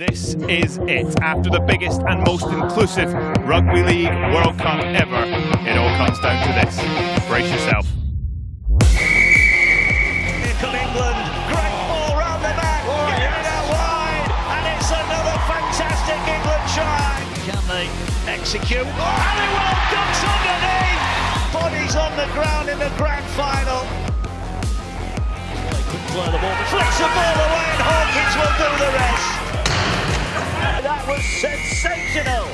This is it. After the biggest and most inclusive Rugby League World Cup ever, it all comes down to this. Brace yourself. Here come England. Great ball round the back. Getting it out wide. And it's another fantastic England try. Can they execute? Halliwell ducks underneath. Bodies on the ground in the grand final. They could play the ball. Flicks the ball away and Hawkins will do the rest. That was sensational.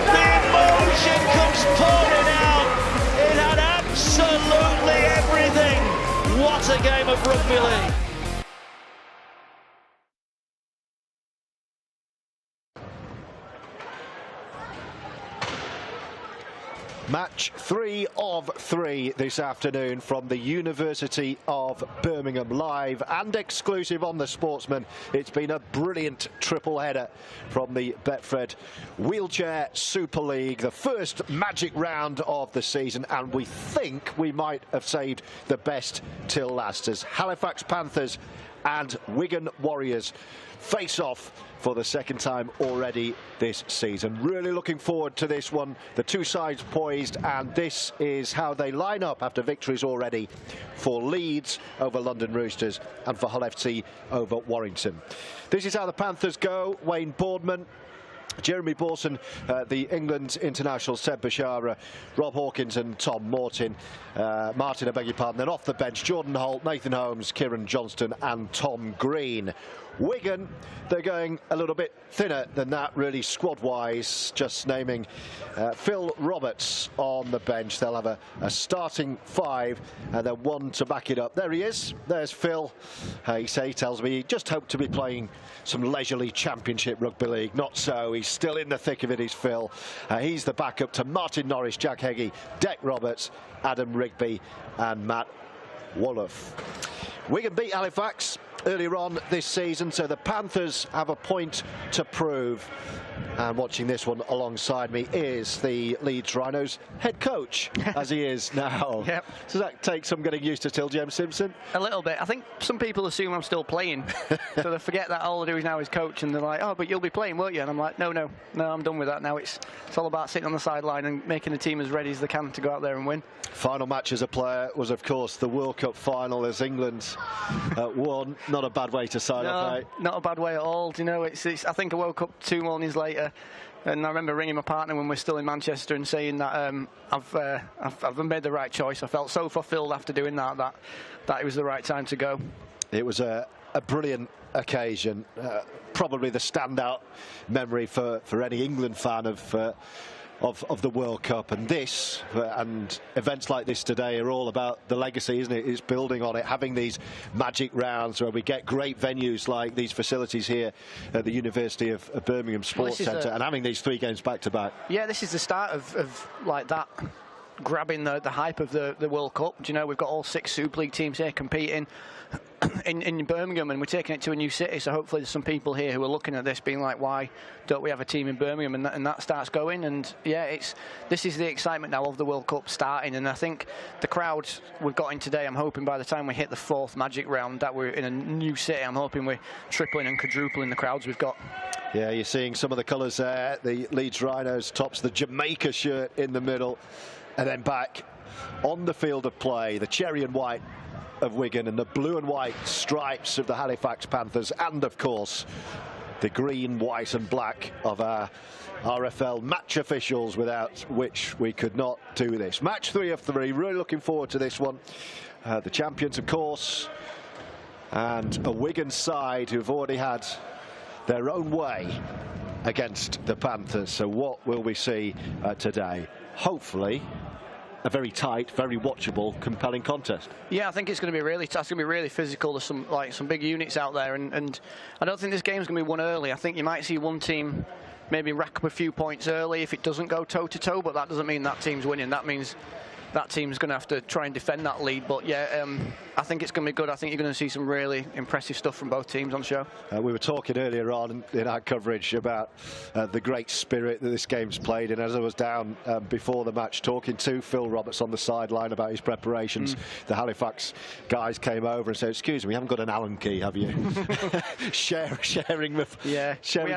The emotion comes pouring out. It had absolutely everything. What a game of rugby league. Match 3 of 3 this afternoon from the University of Birmingham, live and exclusive on the Sportsman. It's been a brilliant triple header from the Betfred Wheelchair Super League, the first magic round of the season, and we think we might have saved the best till last as Halifax Panthers and Wigan Warriors face off for the second time already this season. Really looking forward to this one. The two sides poised, and this is how they line up after victories already for Leeds over London Roosters and for Hull FC over Warrington. This is how the Panthers go. Wayne Boardman, Jeremy Borson, the England international, Seb Bashara, Rob Hawkins and Tom Martin, I beg your pardon. Then off the bench, Jordan Holt, Nathan Holmes, Kieran Johnston and Tom Green. Wigan, they're going a little bit thinner than that, really, squad-wise, just naming Phil Roberts on the bench. They'll have a starting 5 and then one to back it up. There he is. There's Phil. He tells me he just hoped to be playing some leisurely Championship Rugby League. Not so. He's still in the thick of it, is Phil. He's the backup to Martin Norris, Jack Heggie, Deck Roberts, Adam Rigby and Matt Wolof. Wigan beat Halifax earlier on this season, so the Panthers have a point to prove. And watching this one alongside me is the Leeds Rhinos head coach, as he is now. Yep. Does that take some getting used to still, James Simpson? A little bit. I think some people assume I'm still playing, so they forget that all I do is now is coach, and they're like, oh, but you'll be playing, won't you? And I'm like, no, I'm done with that now. It's all about sitting on the sideline and making the team as ready as they can to go out there and win. Final match as a player was, of course, the World Cup final as England won. Not a bad way to sign off, eh? Not a bad way at all. You know, it's I think I woke up 2 mornings later, and I remember ringing my partner when we're still in Manchester and saying that I've made the right choice. I felt so fulfilled after doing that it was the right time to go. It was a brilliant occasion, probably the standout memory for any England fan of the World Cup, and this and events like this today are all about the legacy, isn't it? It's building on it, having these magic rounds where we get great venues like these facilities here at the University of Birmingham Sports Centre, and having these 3 games back to back. Yeah, this is the start of like that, grabbing the hype of the World Cup. Do you know, we've got all 6 Super League teams here competing in Birmingham, and we're taking it to a new city, so hopefully there's some people here who are looking at this being like, why don't we have a team in Birmingham? And that starts going, and yeah, this is the excitement now of the World Cup starting, and I think the crowd we've got in today, I'm hoping by the time we hit the 4th magic round that we're in a new city. I'm hoping we're tripling and quadrupling the crowds we've got. Yeah, you're seeing some of the colours there. The Leeds Rhinos tops the Jamaica shirt in the middle, and then back on the field of play, the cherry and white of Wigan and the blue and white stripes of the Halifax Panthers, and of course the green, white and black of our RFL match officials, without which we could not do this. Match 3 of 3, really looking forward to this one. The champions, of course, and a Wigan side who've already had their own way against the Panthers. So what will we see today? Hopefully a very tight, very watchable, compelling contest. Yeah, I think it's going to be really tough. It's going to be really physical. There's some big units out there, and I don't think this game's going to be won early. I think you might see one team maybe rack up a few points early if it doesn't go toe-to-toe, but that doesn't mean that team's winning. That means that team's going to have to try and defend that lead. But yeah, I think it's going to be good. I think you're going to see some really impressive stuff from both teams on the show. We were talking earlier on in our coverage about the great spirit that this game's played in. As I was down before the match talking to Phil Roberts on the sideline about his preparations, the Halifax guys came over and said, "Excuse me, you haven't got an Allen key, have you?" sharing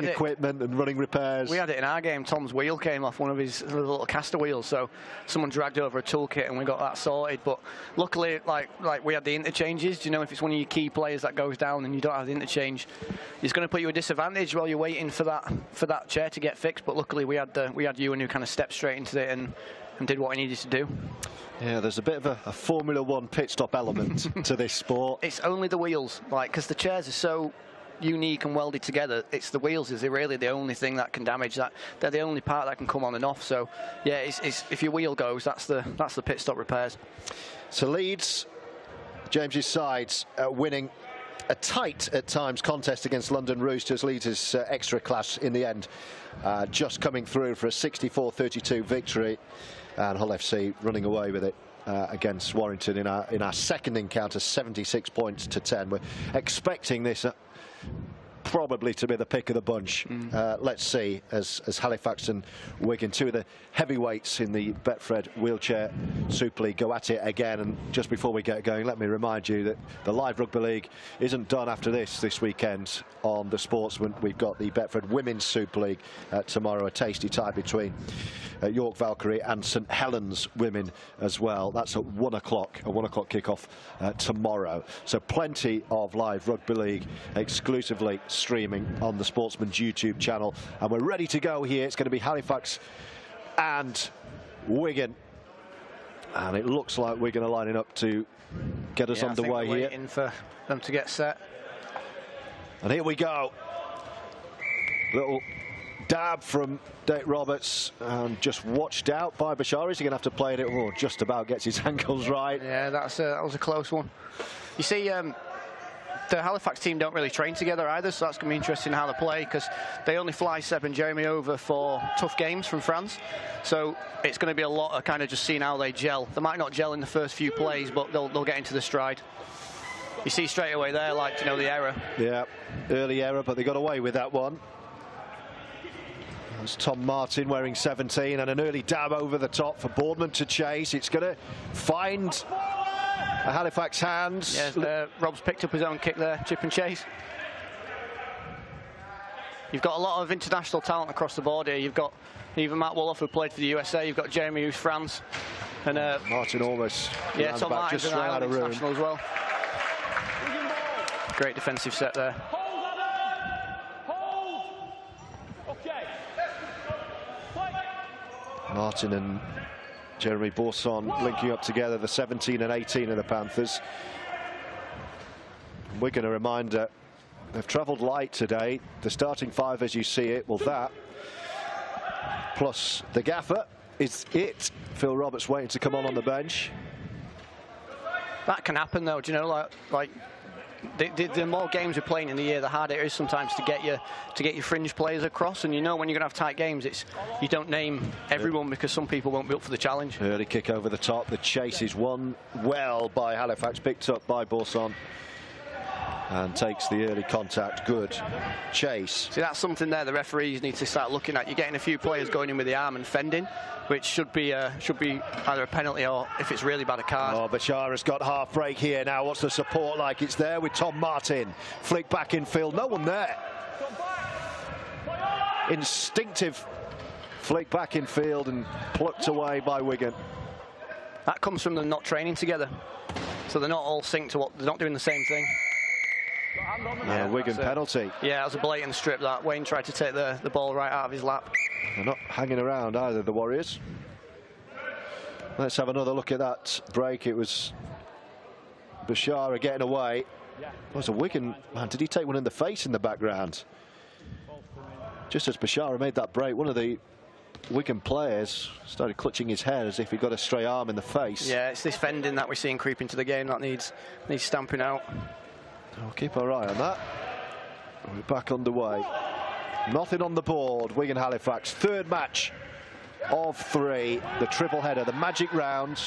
equipment and running repairs. We had it in our game. Tom's wheel came off one of his little caster wheels, so someone dragged over a toolkit and we got that sorted. But luckily, like we had the interchanges. Do you know, if it's one of your key players that goes down and you don't have the interchange, it's going to put you at a disadvantage while you're waiting for that chair to get fixed. But luckily, we had Ewan who kind of stepped straight into it and did what he needed to do. Yeah, there's a bit of a Formula One pit stop element to this sport. It's only the wheels, because the chairs are so unique and welded together. It's the wheels is really the only thing that can damage that. They're the only part that can come on and off. So yeah, it's if your wheel goes, that's the pit stop repairs. So Leeds, James's sides winning a tight at times contest against London Roosters. Leeds is extra class in the end, just coming through for a 64-32 victory, and Hull FC running away with it against Warrington in our second encounter, 76 points to 10. We're expecting this probably to be the pick of the bunch. Let's see, as Halifax and Wigan, two of the heavyweights in the Betfred Wheelchair Super League, go at it again. And just before we get going, let me remind you that the live Rugby League isn't done after this weekend on the Sportsman. We've got the Betfred Women's Super League tomorrow, a tasty tie between York Valkyrie and St Helens women as well. That's at 1 o'clock, a 1 o'clock kickoff tomorrow. So plenty of live Rugby League exclusively streaming on the Sportsman's YouTube channel, and we're ready to go here. It's going to be Halifax and Wigan, and it looks like Wigan are lining up to get us underway here. Waiting for them to get set. And here we go. Little dab from Dave Roberts, and just watched out by Bashar. Is he going to have to play it? Oh, just about gets his ankles right. Yeah, that was a close one. You see, the Halifax team don't really train together either, so that's going to be interesting how they play, because they only fly Seb and Jeremy over for tough games from France. So it's going to be a lot of kind of just seeing how they gel. They might not gel in the first few plays, but they'll get into the stride. You see straight away there, the error. Yeah, early error, but they got away with that one. That's Tom Martin wearing 17, and an early dab over the top for Boardman to chase. It's going to find a Halifax hands. Yeah, Rob's picked up his own kick there, chip and chase. You've got a lot of international talent across the board here. You've got even Matt Wolff, who played for the USA. You've got Jeremy, who's France. And Martin almost. Yeah, Tom Martin's an Ireland international as well. Great defensive set there. Martin and Jeremy Bourson linking up together, the 17 and 18 of the Panthers. We're going to remind they've travelled light today. The starting five as you see it, well, that plus the gaffer is it. Phil Roberts waiting to come on the bench. That can happen though, do you know, like the more games we're playing in the year, the harder it is sometimes to get your fringe players across. And you know, when you're going to have tight games, you don't name everyone because some people won't be up for the challenge. Early kick over the top. The chase is won well by Halifax, picked up by Bourson, and takes the early contact. Good chase. See, that's something there the referees need to start looking at. You're getting a few players going in with the arm and fending, which should be either a penalty or, if it's really bad, a card. Oh, Bashar has got half break here now. What's the support like? It's there with Tom Martin. Flick back in field. No one there. Instinctive flick back in field and plucked away by Wigan. That comes from them not training together. So they're not all synced to they're not doing the same thing. Yeah, Wigan penalty. Yeah, it was a blatant strip that. Wayne tried to take the ball right out of his lap. They're not hanging around either, the Warriors. Let's have another look at that break. It was Bashar getting away. It was a Wigan man. Did he take one in the face in the background? Just as Bashar made that break, one of the Wigan players started clutching his head as if he got a stray arm in the face. Yeah, it's this fending that we're seeing creep into the game that needs stamping out. I'll keep our eye on that. We're back underway. Nothing on the board. Wigan Halifax, third match of 3. The triple header, the magic round.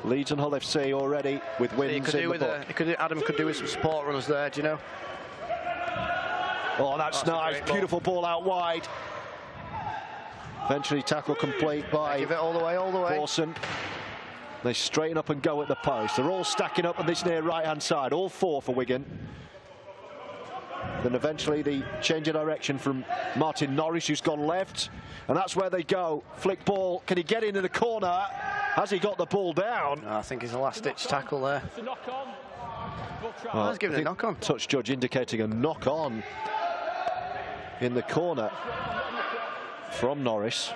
Leeds and Hull FC already with wins in the book. Adam could do with some support runners there, do you know? Oh, that's nice. Beautiful ball out wide. Eventually tackle complete by give it all the way, Borson. They straighten up and go at the post. They're all stacking up on this near right-hand side, all four for Wigan. Then eventually the change of direction from Martin Norris, who's gone left, and that's where they go. Flick ball, can he get into the corner? Has he got the ball down? No, I think he's a last-ditch tackle there. Well, let's give it a knock-on. Touch judge indicating a knock-on in the corner from Norris.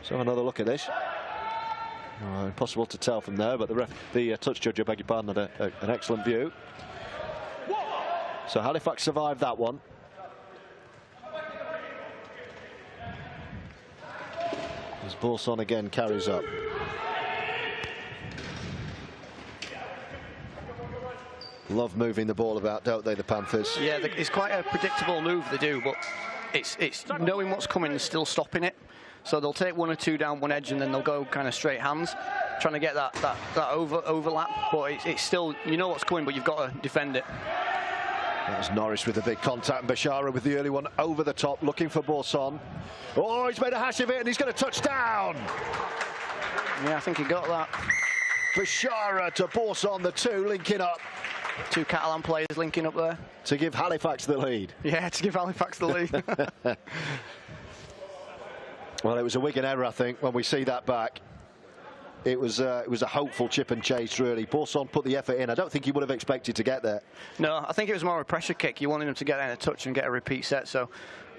So another look at this. Impossible to tell from there, but the touch judge, I beg your pardon, had an excellent view. So Halifax survived that one. As Borson again carries up. Love moving the ball about, don't they, the Panthers? Yeah, it's quite a predictable move they do, but it's knowing what's coming and still stopping it. So they'll take one or two down one edge and then they'll go kind of straight hands, trying to get that overlap. But it's still, you know what's coming, but you've got to defend it. That was Norris with the big contact, and Bashara with the early one over the top, looking for Borson. Oh, he's made a hash of it, and he's going to touch down. Yeah, I think he got that. Bashara to Borson, the two linking up. Two Catalan players linking up there. To give Halifax the lead. Yeah, to give Halifax the lead. Well, it was a Wigan error, I think, when we see that back. It was a hopeful chip and chase, really. Borson put the effort in. I don't think he would have expected to get there. No, I think it was more a pressure kick. You wanted him to get in a touch and get a repeat set. So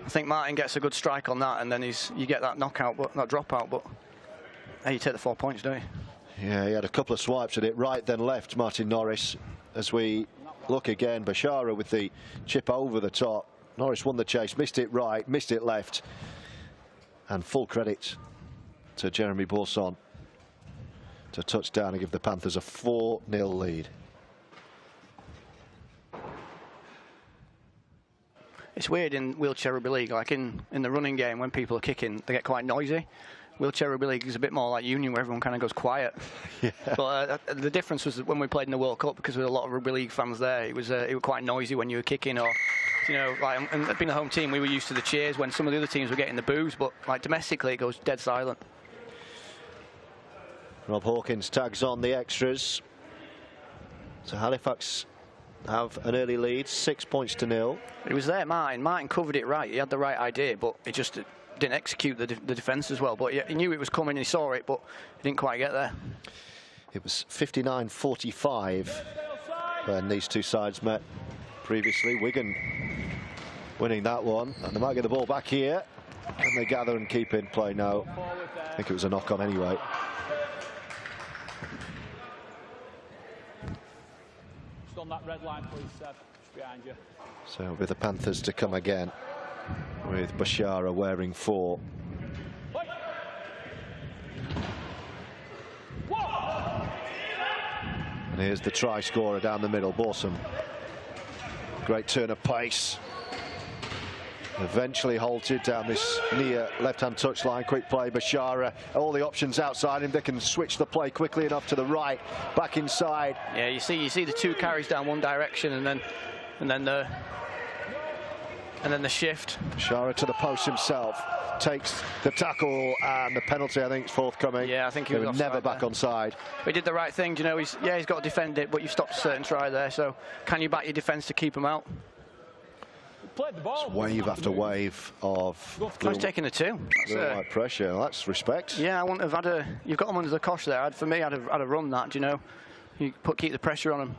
I think Martin gets a good strike on that, and then you get that knockout, but not dropout. But hey, you take the 4 points, don't you? Yeah, he had a couple of swipes at it, right then left, Martin Norris. As we look again, Bashara with the chip over the top. Norris won the chase, missed it right, missed it left. And full credit to Jeremy Borson to touch down and give the Panthers a 4-0 lead. It's weird in Wheelchair Rugby League, like in the running game, when people are kicking, they get quite noisy. Wheelchair Rugby League is a bit more like Union, where everyone kind of goes quiet. Yeah. But the difference was that when we played in the World Cup, because there were a lot of Rugby League fans there, it was quite noisy when you were kicking, or, you know, like, and being a home team, we were used to the cheers when some of the other teams were getting the boos, but like domestically, it goes dead silent. Rob Hawkins tags on the extras. So Halifax have an early lead, 6 points to 0. It was there, Martin. Martin covered it right. He had the right idea, but he just didn't execute the defence as well. But he knew it was coming, he saw it, but he didn't quite get there. It was 59-45 when these two sides met previously. Wigan winning that one, and they might get the ball back here. Can they gather and keep in play? No, I think it was a knock-on anyway. Just on that red line, please, Seb. Just behind you. So with the Panthers to come again, with Bashara wearing 4. And here's the try scorer down the middle, Borson. Great turn of pace. Eventually halted down this near left-hand touchline. Quick play, Bashara. All the options outside him. They can switch the play quickly enough to the right, back inside. Yeah, you see the two carries down one direction, and then the shift. Bashara to the post himself, takes the tackle, and the penalty, I think, is forthcoming. Yeah, I think he was never back there. onside. But he did the right thing, you know. He's got to defend it, but you've stopped a certain try there. So can you back your defence to keep him out? It's wave after wave of He's taking the 2. That's right pressure. That's respect. Yeah, I wouldn't have had you've got him under the cosh there. For me, I'd have run that, you know. You keep the pressure on him.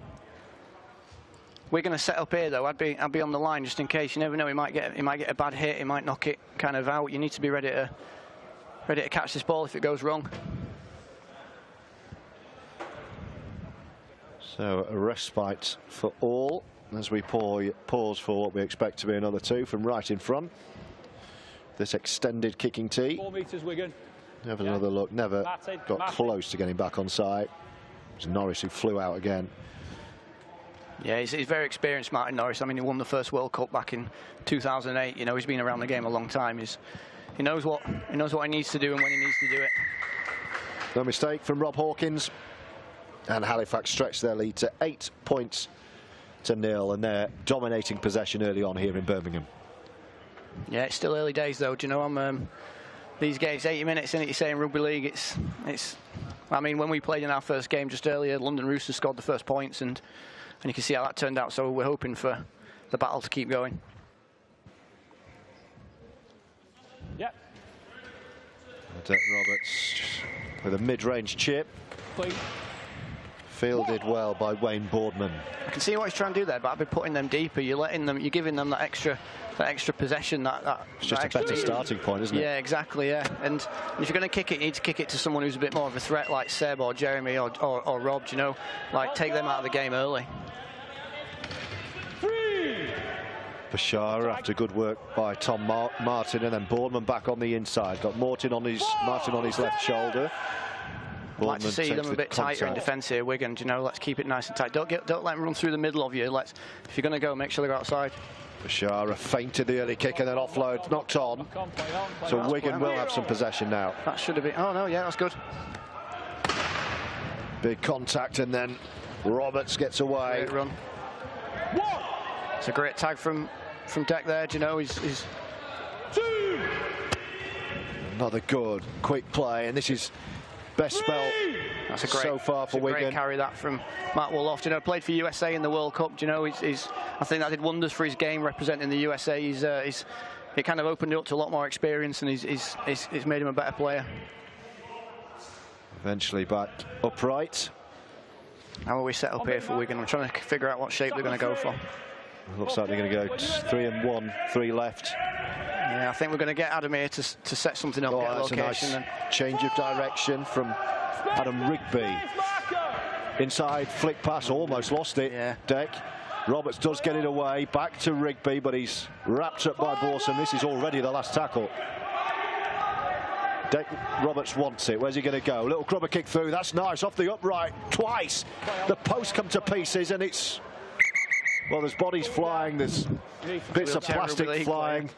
We're going to set up here, though. I'd be on the line just in case. You never know. He might get a bad hit. He might knock it kind of out. You need to be ready to catch this ball if it goes wrong. So a respite for all as we pause for what we expect to be another 2 from right in front. This extended kicking tee. 4 metres, Wigan. Never another look. Never got close to getting back on side. It was Norris who flew out again. Yeah, he's very experienced, Martin Norris. I mean, he won the first World Cup back in 2008. You know, he's been around the game a long time. He knows what he needs to do and when he needs to do it. No mistake from Rob Hawkins. And Halifax stretch their lead to 8 points to 0, and they're dominating possession early on here in Birmingham. Yeah, it's still early days though. Do you know, these games, 80 minutes in it, you say in rugby league, it's. I mean, when we played in our first game just earlier, London Roosters scored the first points, and you can see how that turned out. So we're hoping for the battle to keep going. Yep. Deck Roberts with a mid-range chip. Clean. Fielded well by Wayne Boardman. I can see what he's trying to do there, but I've been putting them deeper. You're giving them that extra possession. It's just a better starting point, isn't it? Yeah, exactly. Yeah, and if you're going to kick it, you need to kick it to someone who's a bit more of a threat, like Seb or Jeremy or Rob. You know, like take them out of the game early. Bashara after good work by Tom Martin, and then Boardman back on the inside. Got Martin on his left shoulder. I'd like to see them a bit tighter in defence here, Wigan. You know, let's keep it nice and tight. Don't let them run through the middle of you. If you're going to go, make sure they go outside. Bashara feinted the early kick and then offload, knocked on. So Wigan will have some possession now. That should have been. Oh no, yeah, that's good. Big contact, and then Roberts gets away. Great run. It's a great tag from Deck there. Do you know, he's another good quick play, and this is best spell that's a great, so far for Wigan. Great carry that from Matt Wolloft. You know, played for USA in the World Cup. Do you know, I think that did wonders for his game representing the USA. It kind of opened it up to a lot more experience, and he's made him a better player. Eventually back upright. How are we set up here for Wigan? I'm trying to figure out what shape they're going to go for. Looks like they're going to go 3 and 1, 3 left. Yeah, I think we're going to get Adam here to set something up. Get That's location, a nice change of direction from Adam Rigby. Inside flick pass, almost lost it. Yeah. Deck. Roberts does get it away. Back to Rigby, but he's wrapped up by Borson. This is already the last tackle. Deck Roberts wants it. Where's he going to go? Little grubber kick through. That's nice. Off the upright twice. The posts come to pieces, and it's. Well, there's bodies flying. There's bits of plastic flying.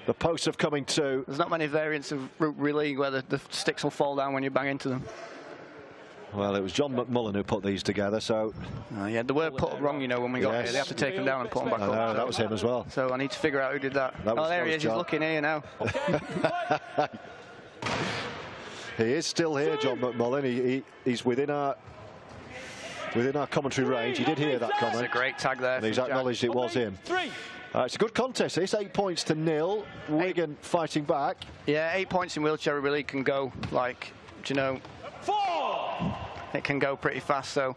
The posts have coming too. There's not many variants of rugby league where the sticks will fall down when you bang into them. Well, it was John McMullen who put these together, so. Yeah, the word put wrong, you know, when we got here. They have to take them down and put them back up. No, that was him as well. So I need to figure out who did that. Oh, there he is. He's looking here now. He is still here, John McMullen. He's within our commentary range. He did hear that comment. It's a great tag there. And he's acknowledged it was him. It's a good contest. It's 8 points to 0. Wigan fighting back. Yeah, 8 points in wheelchair rugby league can go, like, do you know, 4. It can go pretty fast. So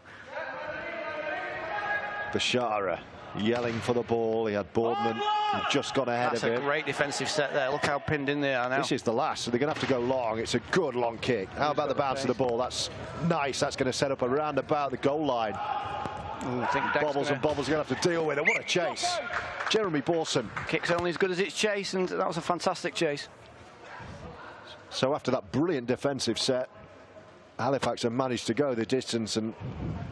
Bashara yelling for the ball. He had Boardman just gone ahead of him. That's a great defensive set there. Look how pinned in they are now. This is the last, so they're going to have to go long. It's a good long kick. How about the bounce of the ball? That's nice. That's going to set up around about the goal line. Ooh, I think Bobbles and Bobbles are going to have to deal with it. What a chase. Jeremy Borson. Kick's only as good as its chase, and that was a fantastic chase. So after that brilliant defensive set, Halifax have managed to go the distance and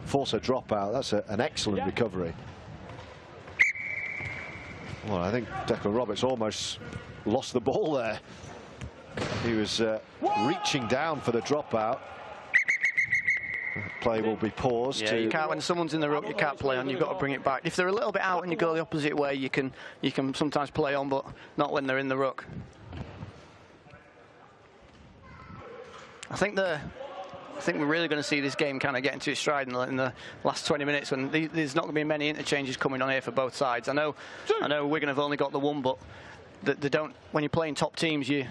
force a dropout. That's an excellent recovery. Well, I think Declan Roberts almost lost the ball there. He was reaching down for the dropout. Play will be paused. Yeah, you can't, when someone's in the ruck, you can't play on. You've got to bring it back. If they're a little bit out and you go the opposite way, you can sometimes play on, but not when they're in the ruck. I think we're really going to see this game kind of get into its stride in the last 20 minutes, when there's not going to be many interchanges coming on here for both sides. I know Wigan have only got the one, but they don't. When you're playing top teams, you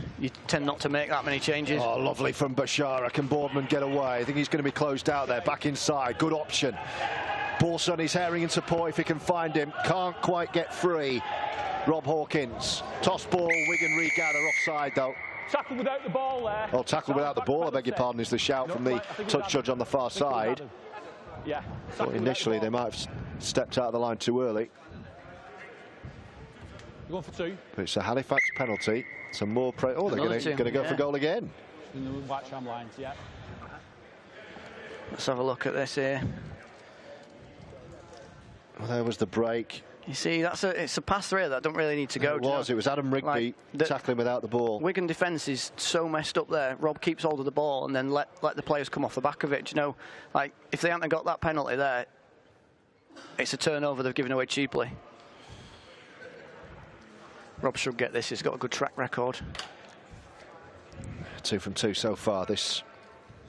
tend not to make that many changes. Oh, lovely from Bashara. Can Boardman get away? I think he's going to be closed out there. Back inside. Good option. Borson is herring in support if he can find him. Can't quite get free. Rob Hawkins. Toss ball. Wigan regather offside though. Tackle without the ball there. Oh, tackle without the ball, I beg your pardon, is the shout from the touch judge on the far side. Yeah. But initially, they might have stepped out of the line too early. You're going for 2. But it's a Halifax penalty. Some more oh, they're going to go for goal again. In the Watcham lines, yeah. Let's have a look at this here. Well, there was the break. You see, it's a pass through that don't really need to go. It was Adam Rigby tackling without the ball. Wigan defence is so messed up there. Rob keeps hold of the ball and then let the players come off the back of it. Do you know, like, if they hadn't got that penalty there, it's a turnover they've given away cheaply. Rob should get this. He's got a good track record. 2 from 2 so far. This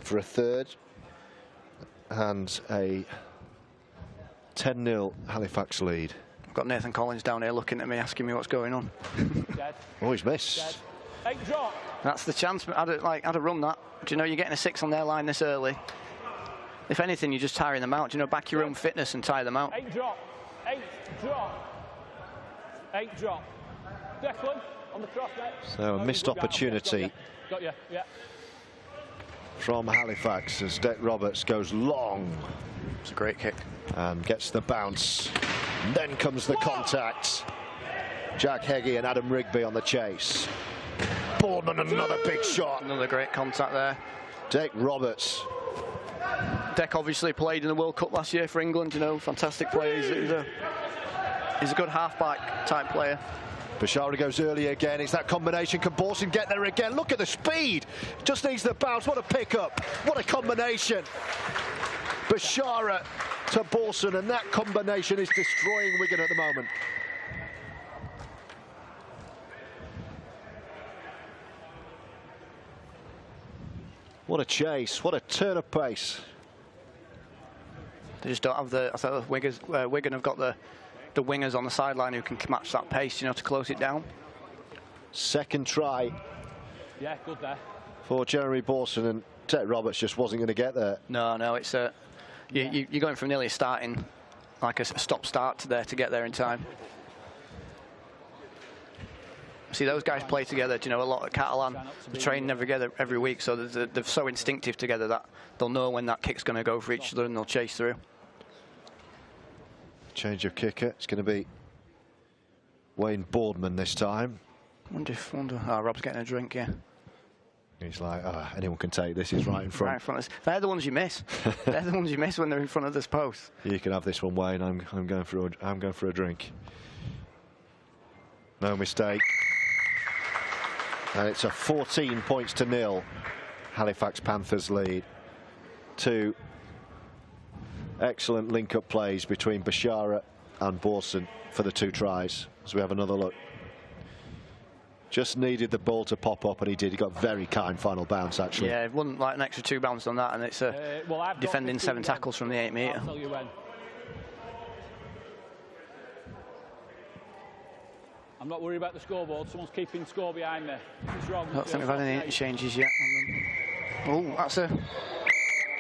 for a third. And a 10-0 Halifax lead. I've got Nathan Collins down here looking at me, asking me what's going on. Oh, he's missed. That's the chance. I'd have run that. Do you know, you're getting a 6 on their line this early. If anything, you're just tiring them out. Do you know, back your own fitness and tire them out. 8 drop. 8 drop. 8 drop. Declan on the cross, mate. So a missed opportunity. Got you. Yeah. From Halifax as Deck Roberts goes long. It's a great kick. And gets the bounce. And then comes the contact. Jack Heggie and Adam Rigby on the chase. Boardman, another big shot. Another great contact there. Deck Roberts. Deck obviously played in the World Cup last year for England, you know, fantastic player. He's a good half-back type player. Bashara goes early again. It's that combination. Can Borson get there again? Look at the speed. Just needs the bounce. What a pickup. What a combination. Bashara to Borson, and that combination is destroying Wigan at the moment. What a chase. What a turn of pace. They just don't have I thought Wigan have got the wingers on the sideline who can match that pace, you know, to close it down. Second try. Yeah, good there. For Jeremy Borson, and Ted Roberts just wasn't going to get there. No, it's you're going from nearly a starting, like a stop-start to get there in time. See, those guys play together. Do you know, a lot of Catalan, they train together every week, so they're so instinctive together that they'll know when that kick's going to go for each other and they'll chase through. Change of kicker. It's going to be Wayne Boardman this time. Wonder. Oh, Rob's getting a drink, yeah. He's like, anyone can take this. He's right in front. Right in front of us. They're the ones you miss. They're the ones you miss when they're in front of this post. You can have this one, Wayne. I'm going for a drink. No mistake. And it's a 14 points to 0. Halifax Panthers lead. 2 excellent link-up plays between Bashara and Borson for the 2 tries. As we have another look. Just needed the ball to pop up, and he did. He got very kind final bounce, actually. Yeah, it wasn't like an extra 2 bounce on that, and it's defending 7 tackles from the 8 metre. I'll tell you when. I'm not worried about the scoreboard. Someone's keeping score behind me. It's wrong. I don't think we've had any changes yet. Oh, that's a...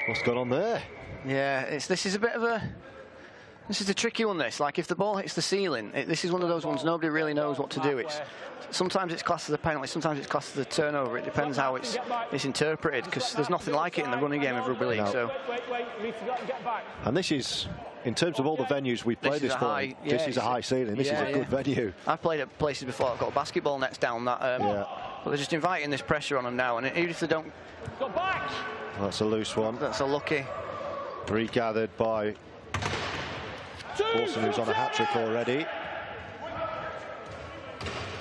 What's going on there? Yeah, this is a bit of a... This is a tricky one, this. Like, if the ball hits the ceiling, this is one of those ones nobody really knows what to do. Sometimes it's classed as a penalty, sometimes it's classed as a turnover. It depends how it's interpreted, because there's nothing like it in the running game of rugby league. No. So. And this is, in terms of all the venues we've played this for, this is a high ceiling. This is a good venue. I've played at places before. I've got basketball nets down that. But they're just inviting this pressure on them now, and even if they don't. Go back. That's a loose one. That's a lucky. Regathered by Borson, who's on a hat-trick already.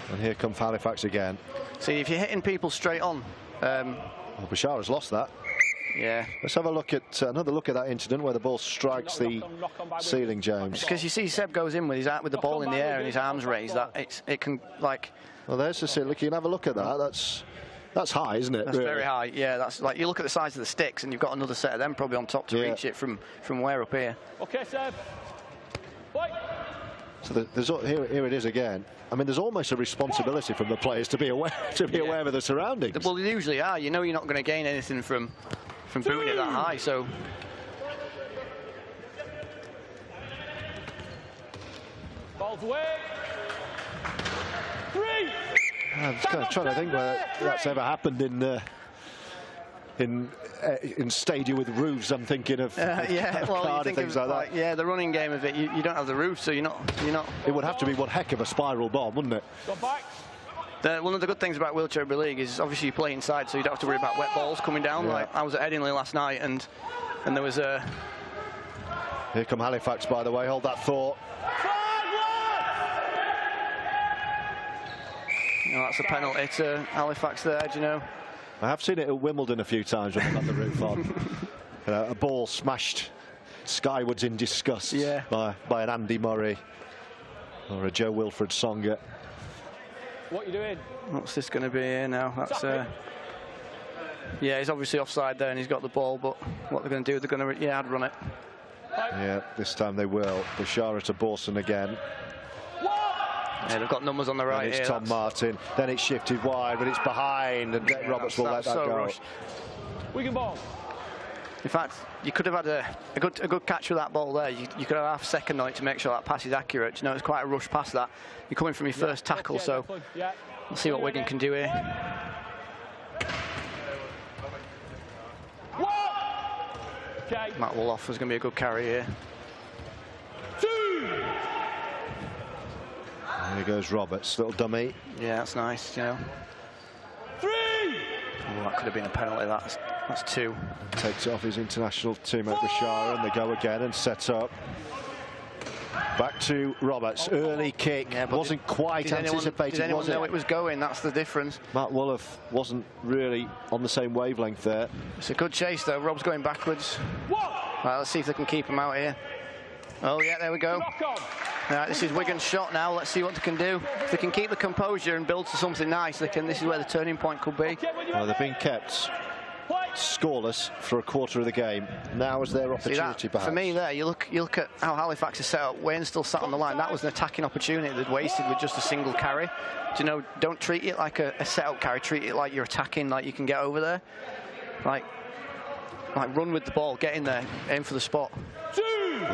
And here comes Halifax again. See, if you're hitting people straight on... Bashara's lost that. Yeah. Let's have a look at another look at that incident where the ball strikes the ceiling, James. Because you see Seb goes in with the ball in the air and his arms raised. It can, like... Well, there's the ceiling. Look, you can have a look at that. That's high, isn't it? That's really very high. Yeah, that's like, you look at the size of the sticks and you've got another set of them probably on top to reach it from where up here. Okay, Seb. Wait. So here it is again. I mean, there's almost a responsibility from the players to be aware of the surroundings. Well, they usually are. You know, you're not going to gain anything from booting it that high. So. Balls away. 3. I'm just kind of trying to think whether that's ever happened in stadia with roofs. I'm thinking of things like that. Yeah, the running game of it. You don't have the roof, so you're not. It would have to be one heck of a spiral bomb, wouldn't it? Go back. One of the good things about Wheelchair Super League is obviously you play inside, so you don't have to worry about wet balls coming down. Yeah. Like I was at Headingley last night, and there was a. Here come Halifax, by the way. Hold that thought. You know, that's a penalty to Halifax there, do you know? I have seen it at Wimbledon a few times when they got the roof on. You know, a ball smashed skywards in disgust by an Andy Murray or a Joe Wilfred Songa. What are you doing? What's this going to be here now? That's yeah, he's obviously offside there and he's got the ball, but what they're going to do, they're going to, I'd run it. Yeah, this time they will. Bashara to Borson again. Yeah, they've got numbers on the right and it's here. Tom Martin. Then it's shifted wide, but it's behind, and Roberts will let that go. Rushed. Wigan ball. In fact, you could have had a good catch with that ball there. You could have half a second on it to make sure that pass is accurate. You know, it's quite a rush pass that. You're coming from your first tackle, so we'll see what Wigan can do here. Matt Wolloff was going to be a good carry here. There goes Roberts, little dummy. Yeah, that's nice, you know. Oh, that could have been a penalty, that's 2. Takes it off his international teammate Bashara, and they go again and set up. Back to Roberts, early kick, wasn't quite anticipated, did anyone was it? know it was going? That's the difference. Matt Wolloff wasn't really on the same wavelength there. It's a good chase though, Rob's going backwards. Right, let's see if they can keep him out here. Oh yeah, there we go. Right, this is Wigan's shot now, let's see what they can do. If they can keep the composure and build to something nice, this is where the turning point could be. Well, they've been kept scoreless for a quarter of the game. Now is their opportunity, perhaps. For me there, you look at how Halifax is set up. Wayne's still sat on the line. That was an attacking opportunity they'd wasted with just a single carry. Do you know, don't treat it like a set-up carry, treat it like you're attacking, like you can get over there. Like run with the ball, get in there, aim for the spot.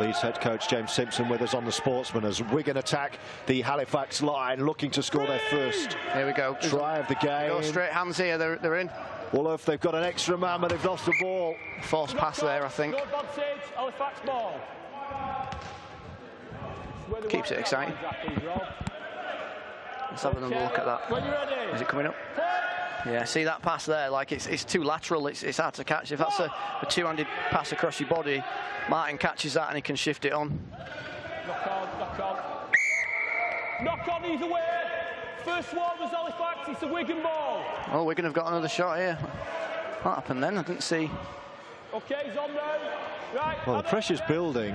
Leeds head coach James Simpson with us on the Sportsman as Wigan attack the Halifax line, looking to score their first Here we go. try of the game. Go straight hands here, they're in. Wolloff, they've got an extra man, but they've lost the ball. Forced pass there, I think. Halifax ball. Keeps it exciting. Let's have another look at that. When you're ready. Is it coming up? Yeah, see that pass there, like it's too lateral, it's hard to catch. If that's a two-handed pass across your body, Martin catches that and he can shift it on. Knock on, knock on. Knock on either way. First one was Halifax, it's a Wigan ball. Oh, Wigan have got another shot here. What happened then? I didn't see. Okay, he's on now. Right. Well, the pressure's building.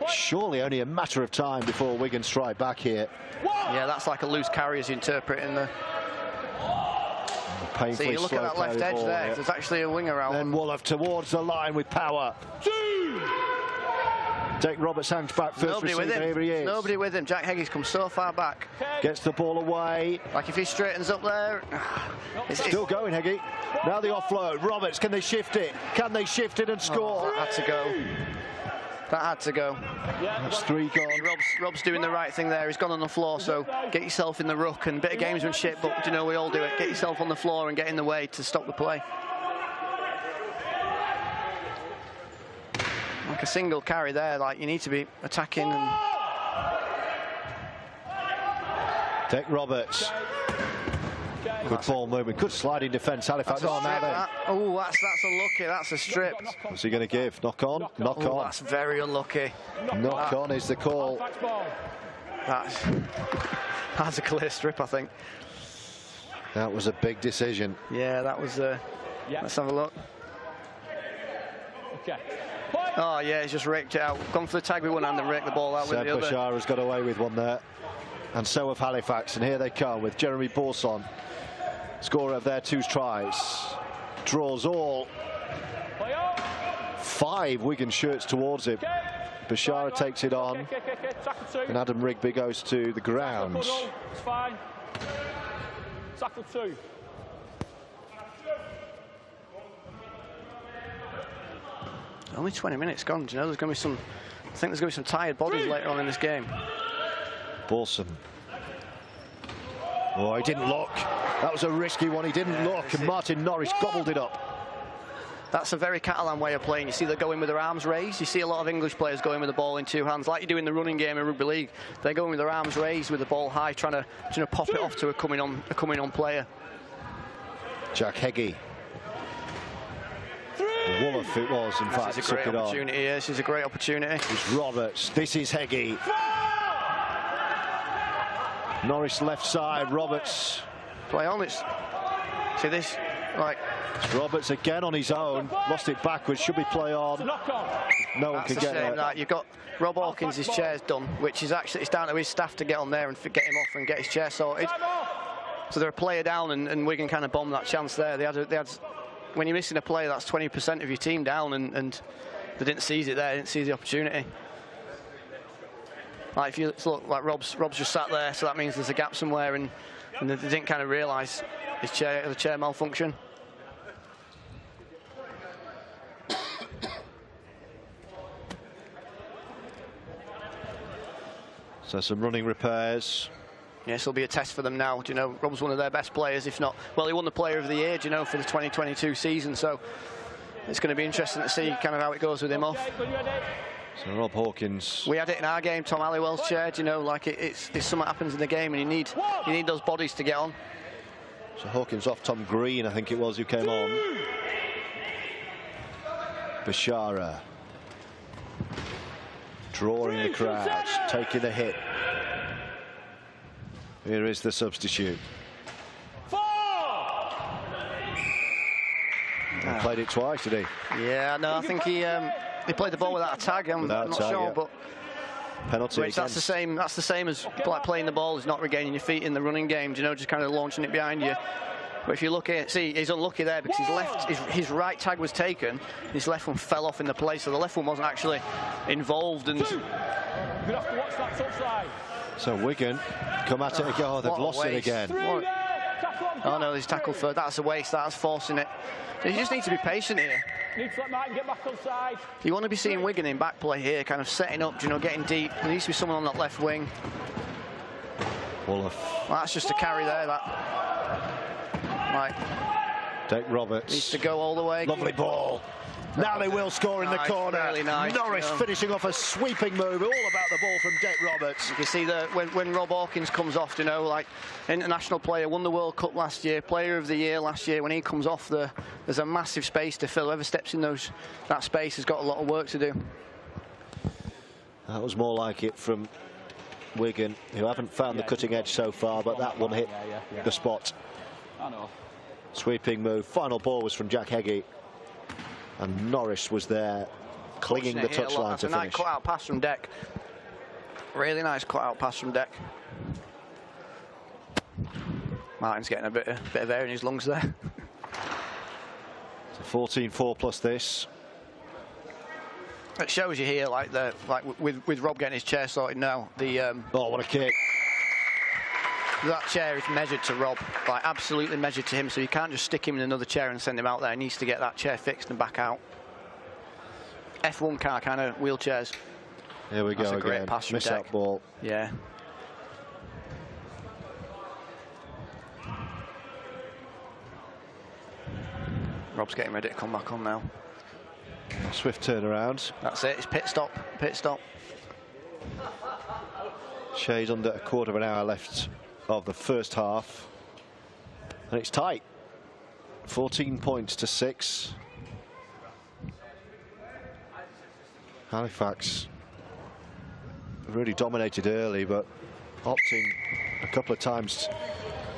Surely only a matter of time before Wigan strike back here. Yeah, that's like a loose carry as you interpret in the... Painfully See, you look at that left edge there, there's actually a winger out. Then Wolloff towards the line with power. Jake Roberts hangs back first. Nobody with him. Here he is. Nobody with him. Jack Heggie's come so far back. Gets the ball away. Like if he straightens up there. It's still going, Heggie. Now the offload. Roberts, can they shift it? Can they shift it and score? Oh, that had to go. That had to go. That's 3 gone. Rob's doing the right thing there. He's gone on the floor, so get yourself in the ruck and a bit of gamesmanship, but you know we all do it. Get yourself on the floor and get in the way to stop the play. Like a single carry there, like you need to be attacking and... Dick Roberts. Good ball movement, good sliding defence. Halifax on now then. Oh, that's unlucky, that's a strip. What's he going to give? Knock on? Knock on. That's very unlucky. Knock on is the call. That's a clear strip, I think. That was a big decision. Yeah, that was... Let's have a look. Okay. Oh, yeah, he's just raked it out. Gone for the tag with one hand and raked the ball out with the other. Bashara's got away with one there. And so have Halifax. And here they come with Jeremy Borson, scorer of their 2 tries. Draws all. 5 Wigan shirts towards him. Bashara takes it on. And Adam Rigby goes to the ground. It's fine. Tackle 2. Only 20 minutes gone. Do you know there's going to be some... I think there's going to be some tired bodies later on in this game. Borson. Oh, he didn't look. That was a risky one. He didn't look, and Martin Norris gobbled it up. That's a very Catalan way of playing. You see they're going with their arms raised. You see a lot of English players going with the ball in 2 hands, like you do in the running game in Rugby League. They're going with their arms raised with the ball high, trying to pop it off to a coming on player. Jack Heggie. Wolloff it was, in fact, this is a great opportunity. Yeah, this is a great opportunity. It's Roberts. This is Heggie. Norris left side. Roberts Play on. See this, like. Roberts again on his own, lost it backwards, should be play on. No one can get it. That. You've got Rob Hawkins, his chair's done, which is actually, it's down to his staff to get on there and get him off and get his chair sorted. So they're a player down, and Wigan kind of bombed that chance there. They had when you're missing a player, that's 20% of your team down, and they didn't seize it there, they didn't seize the opportunity. Like if you look, like Rob's just sat there, so that means there's a gap somewhere, and they didn't kind of realise the chair malfunction. So some running repairs. Yes, it'll be a test for them now. Do you know, Rob's one of their best players, if not, well, he won the Player of the Year, do you know, for the 2022 season. So it's going to be interesting to see kind of how it goes with him off. So Rob Hawkins. We had it in our game, Tom Halliwell's chair. Do you know, like it's something happens in the game, and you need those bodies to get on. So Hawkins off Tom Green, I think it was, who came on. Bashara. Drawing the crowds, taking the hit. Here is the substitute. He played it twice, did he? Yeah, no, I think he played the ball without a tag. I'm not sure, yeah. But penalty. That's the same as like playing the ball is not regaining your feet in the running game. Do you know, just kind of launching it behind you. But if you look at it, see, he's unlucky there because his right tag was taken, his left one fell off in the play, so the left one wasn't actually involved. And You're going to have to watch that touchline. So Wigan come at it again. Oh, they've lost it again. Oh no, he's tackled for. That's a waste. That's forcing it. So you just need to be patient here. Need to let Martin get back on side. You want to be seeing Wigan in back play here, kind of setting up, you know, getting deep. There needs to be someone on that left wing. Well, that's just a carry there. That. Right. Dave Roberts. Needs to go all the way. Lovely ball. Now they will score in the corner. Really nice, Norris finishing off a sweeping move. All about the ball from Dave Roberts. You can see that when Rob Hawkins comes off, you know, like international player, won the World Cup last year, Player of the Year last year. When he comes off, there's a massive space to fill. Whoever steps in that space has got a lot of work to do. That was more like it from Wigan, who haven't found the cutting edge so far, but that one hit the spot. I know. Sweeping move. Final ball was from Jack Heggie. And Norris was there, clinging the touchline to finish. Nice cut-out pass from Deck. Really nice cut-out pass from Deck. Martin's getting a bit of air in his lungs there. So 14-4 plus this. It shows you here, like with Rob getting his chair sorted now. Oh, what a kick! That chair is measured to Rob, like absolutely measured to him, so you can't just stick him in another chair and send him out there. He needs to get that chair fixed and back out. F1 car kind of wheelchairs. Here we go again. That's a great pass from Miss Deck. that ball. Yeah. Rob's getting ready to come back on now. Swift turnaround. That's it, it's pit stop, pit stop. Shade under a quarter of an hour left of the first half. And it's tight. 14 points to 6. Halifax really dominated early, but opting a couple of times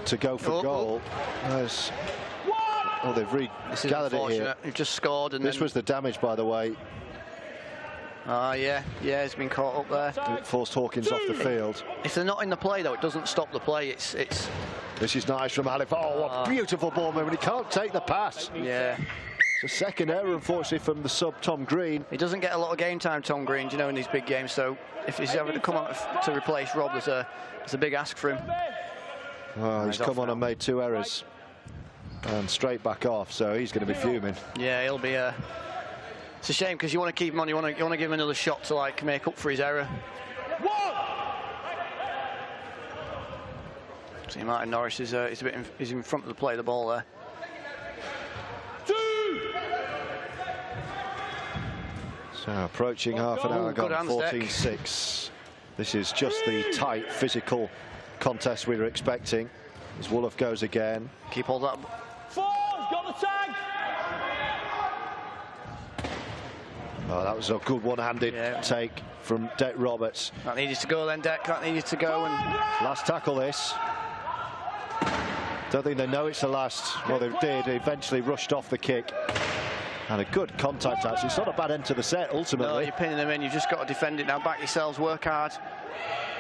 to go for goal. Oh, they've gathered it here. You've just scored, and this was the damage, by the way. Yeah, he's been caught up there. It forced Hawkins off the field. If they're not in the play, though, it doesn't stop the play. It's. This is nice from Halifax. Oh, what a beautiful ball movement. He can't take the pass. Yeah. It's a second error, unfortunately, from the sub, Tom Green. He doesn't get a lot of game time, Tom Green, you know, in these big games. So if he's ever to come on to replace Rob, there's a big ask for him. Oh, he's come on and made 2 errors. And straight back off, so he's going to be fuming. Yeah, he'll be. It's a shame because you want to keep him on. You want to give him another shot to like make up for his error. See, Martin Norris is a bit is in front of the play of the ball there. So approaching half an hour gone, 14-6. This is just the tight physical contest we were expecting. As Wolof goes again. Keep hold up. Got the tag. Oh, that was a good one-handed take from Deck Roberts. That needed to go then, Deck. That needed to go. And last tackle this. Don't think they know it's the last. Well, they did. They eventually rushed off the kick. And a good contact, actually. It's not a bad end to the set, ultimately. No, you're pinning them in. You've just got to defend it now. Back yourselves, work hard.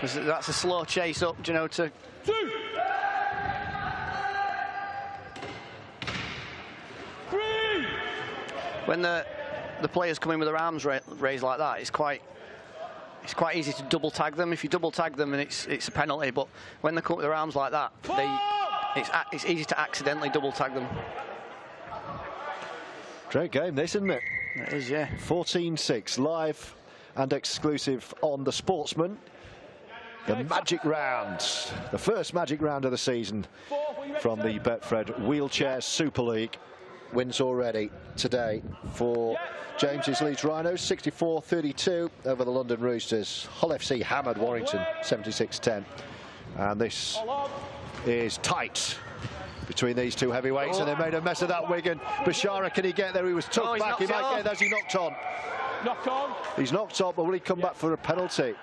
That's a slow chase up, you know, to... 2, 3. When the players come in with their arms raised like that, it's quite easy to double tag them. If you double tag them, then it's a penalty. But when they come with their arms like that, it's easy to accidentally double tag them. Great game, this, isn't it? It is, yeah. 14-6, live and exclusive on the Sportsman. The magic round, the first magic round of the season from the Betfred Wheelchair Super League. Wins already today for James's Leeds Rhinos, 64-32 over the London Roosters. Hull FC hammered Warrington, 76-10. And this is tight between these two heavyweights, and they made a mess of that Wigan. Bashara, can he get there? He was tucked back. He might get there as he knocked on. Knocked on. He's knocked on, but will he come back for a penalty?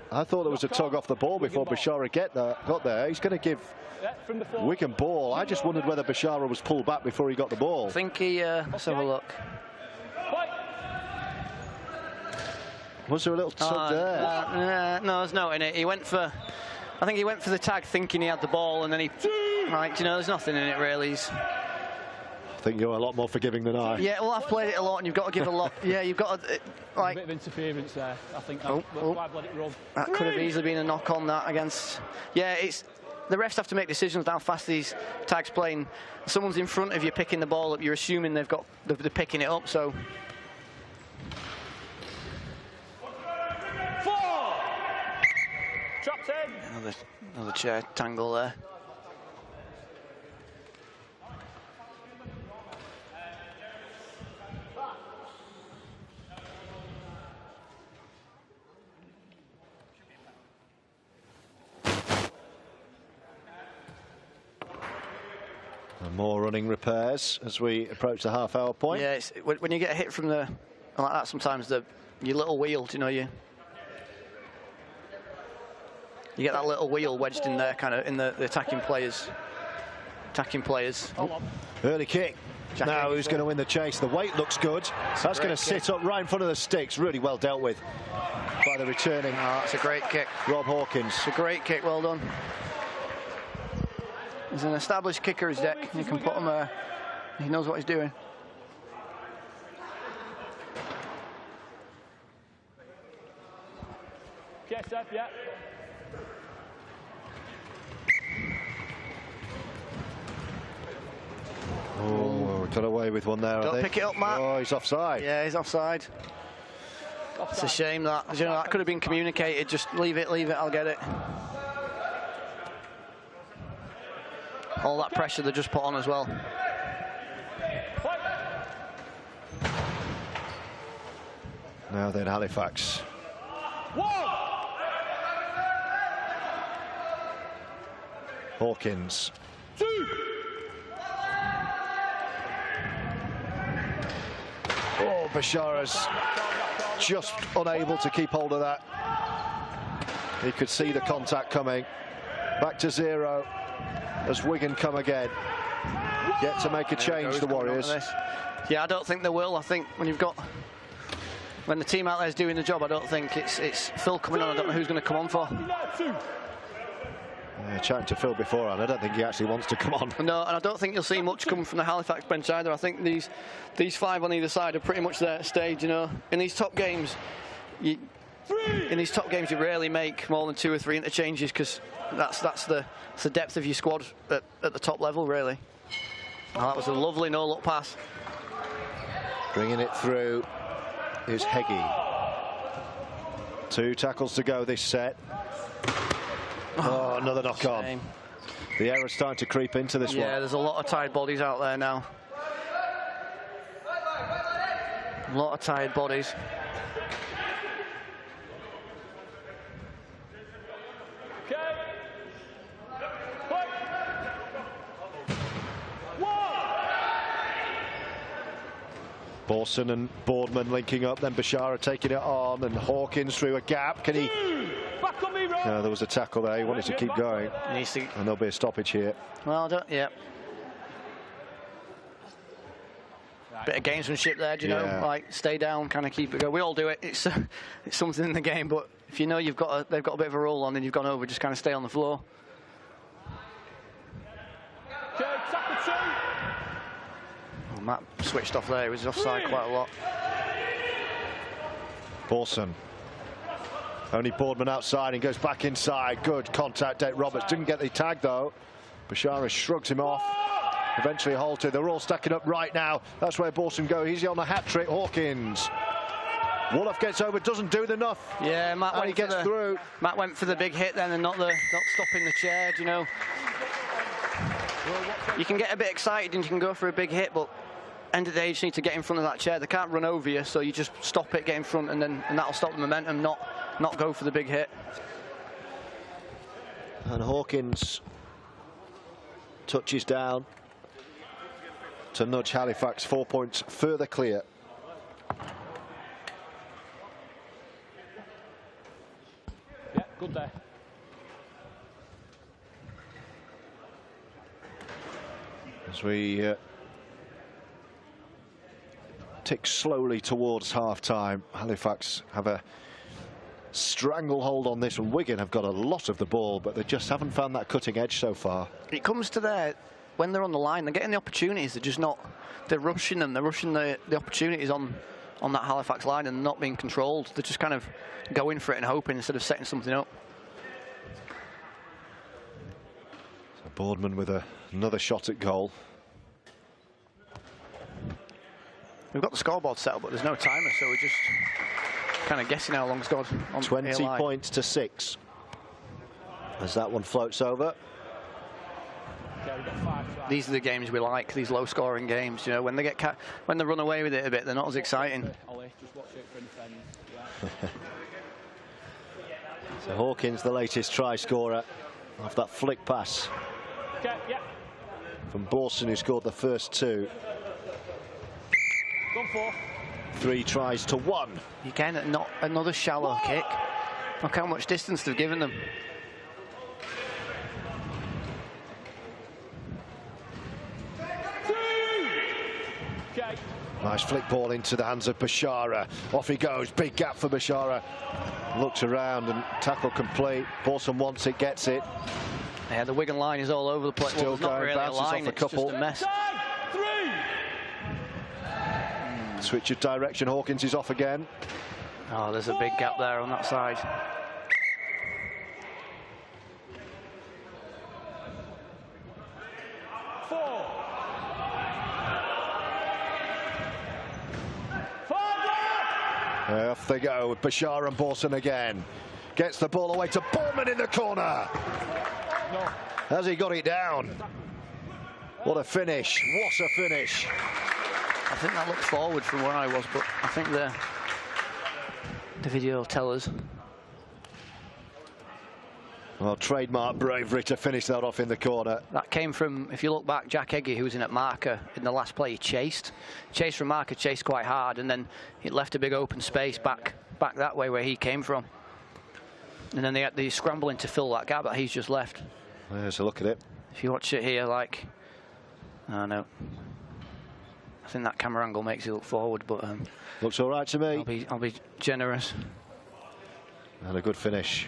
I thought there was a tug off the ball before Bashara got there. He's going to give Wigan ball. I just wondered whether Bashara was pulled back before he got the ball. I think he... let's have a look. Was there a little tug there? No, there's no in it. I think he went for the tag thinking he had the ball, and then he... Right, you know, there's nothing in it, really. I think you're a lot more forgiving than I. Yeah, well, I've played it a lot, and you've got to give a lot. Yeah, you've got to... A bit of interference there. I think that's why I've let it run. That could have easily been a knock on that against... Yeah, it's... The refs have to make decisions how fast these tags playing. Someone's in front of you picking the ball up, you're assuming they're picking it up, so... 4. Trapped in. Another chair tangle there. And more running repairs as we approach the half-hour point. Yeah, when you get a hit from like that, sometimes your little wheel, you know, you get that little wheel wedged in there, kind of in the attacking players. Early kick. Now who's going to win the chase? The weight looks good. That's going to sit up right in front of the sticks. Really well dealt with by the returning. Oh, that's a great kick. Rob Hawkins. It's a great kick, well done. He's an established kicker, his deck. You can put him there. He knows what he's doing. Okay, Seth, yeah. Oh, we got away with one there. Don't pick it up, Matt. Oh, he's offside. Yeah, he's offside. It's a shame that. You know, that could have been communicated. Just leave it, I'll get it. All that pressure they just put on as well. Now then, Halifax. 1. Hawkins. 2. Oh, Bashara's just unable to keep hold of that. He could see the contact coming. Back to 0 as Wigan come again. Yet to make a change, the Warriors. Yeah, I don't think they will. I think when the team out there is doing the job, I don't think it's Phil coming on. I don't know who's going to come on for. Chatting to Phil beforehand, I don't think he actually wants to come on. No, and I don't think you'll see much coming from the Halifax bench either. I think these 5 on either side are pretty much their stage, you know. In these top games, you rarely make more than 2 or 3 interchanges, because that's the depth of your squad at the top level, really. Oh, that was a lovely no-look pass. Bringing it through is Heggie. 2 tackles to go this set. Oh, another knock on. The error's starting to creep into this one. Yeah, there's a lot of tired bodies out there now. A lot of tired bodies. Borson and Boardman linking up, then Bashara taking it on, and Hawkins through a gap. Can he Back on me, Rob. No, there was a tackle there. He wanted to keep going. Needs to. And there'll be a stoppage here. Well, yeah. Bit of gamesmanship there, do you know? Like, stay down, kind of keep it going. We all do it. It's something in the game, but if you know they've got a bit of a roll on and you've gone over, just kind of stay on the floor. Okay, tackle 2. Oh, Matt switched off there. He was offside quite a lot. Borson. Only Boardman outside and goes back inside. Good contact. Dave Roberts didn't get the tag though. Bashara shrugged him off. Eventually halted. They're all stacking up right now. That's where Borson goes. He's on a hat trick. Hawkins. Wolof gets over, doesn't do enough. Yeah, Matt and he gets through. Matt went for the big hit then and not stopping the chair, do you know. You can get a bit excited and you can go for a big hit, but end of the day you just need to get in front of that chair. They can't run over you, so you just stop it, get in front, and that'll stop the momentum, not go for the big hit. And Hawkins touches down to nudge Halifax 4 points further clear. Yeah, good there. As we tick slowly towards half-time, Halifax have a stranglehold on this, and Wigan have got a lot of the ball, but they just haven't found that cutting edge so far. It comes to there, when they're on the line, they're getting the opportunities, they're just not, they're rushing them, they're rushing the opportunities on that Halifax line and not being controlled. They're just kind of going for it and hoping instead of setting something up. So Boardman with another shot at goal. We've got the scoreboard set up, but there's no timer, so we're just kind of guessing how long's gone on 20 points to 6 as that one floats over. These are the games we like, these low-scoring games. You know, when they run away with it a bit, they're not as exciting. So Hawkins, the latest try scorer, off that flick pass from Borson, who scored the first 2. 3 tries to 1. Again, not another shallow kick. Look how much distance they've given them. Nice flick ball into the hands of Bashara. Off he goes. Big gap for Bashara. Looks around and tackle complete. Borson wants it, gets it. Yeah, the Wigan line is all over the place. Still well, not going, really bounces a line, off a it's couple. just a mess. Switch of direction. Hawkins is off again. Oh, there's a big gap there on that side. Off they go with Bashar and Borson again. Gets the ball away to Boardman in the corner. No. Has he got it down? What a finish. What a finish. I think that looked forward from where I was, but I think the video will tell us. Well, trademark bravery to finish that off in the corner. That came from, if you look back, Jack Eggy, who was in at marker in the last play, he chased from marker, chased quite hard, and then it left a big open space back that way where he came from. And then they had the scrambling to fill that gap that he's just left. There's a look at it. If you watch it here, like, I know. I think that camera angle makes it look forward, but looks all right to me. I'll be generous. And a good finish.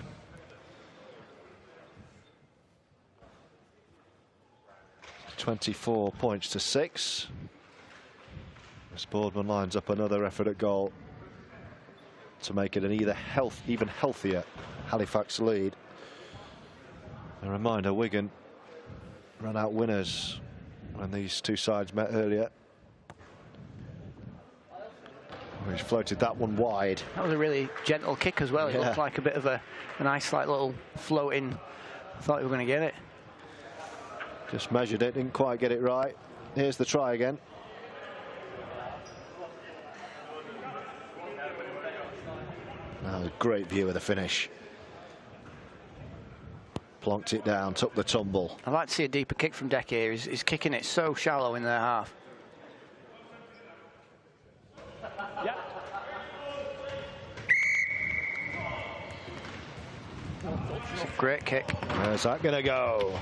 $24 points to 6. As Boardman lines up another effort at goal to make it an even healthier Halifax lead. A reminder, Wigan ran out winners when these two sides met earlier. He's floated that one wide. That was a really gentle kick as well. It looked like a bit of a nice, like, little floating. I thought we were going to get it. Just measured it, didn't quite get it right. Here's the try again. Now a great view of the finish. Plonked it down, took the tumble. I'd like to see a deeper kick from Deck here. He's kicking it so shallow in their half. Great kick. Where's that going to go?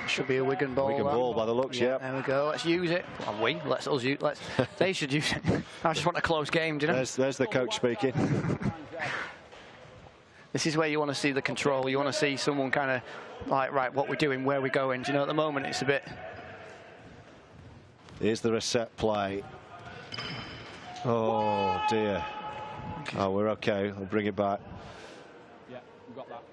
Should be a Wigan ball. Wigan ball by the looks, yeah. There we go. Let's use it. Well, let's us use. They should use it. I just want a close game, do you know? There's the coach speaking. This is where you want to see the control. You want to see someone kind of like, right, what we're doing, where we're going. Do you know, at the moment it's a bit. Here's the reset play. Oh dear. Oh, we're okay. I'll bring it back. Yeah, we got that.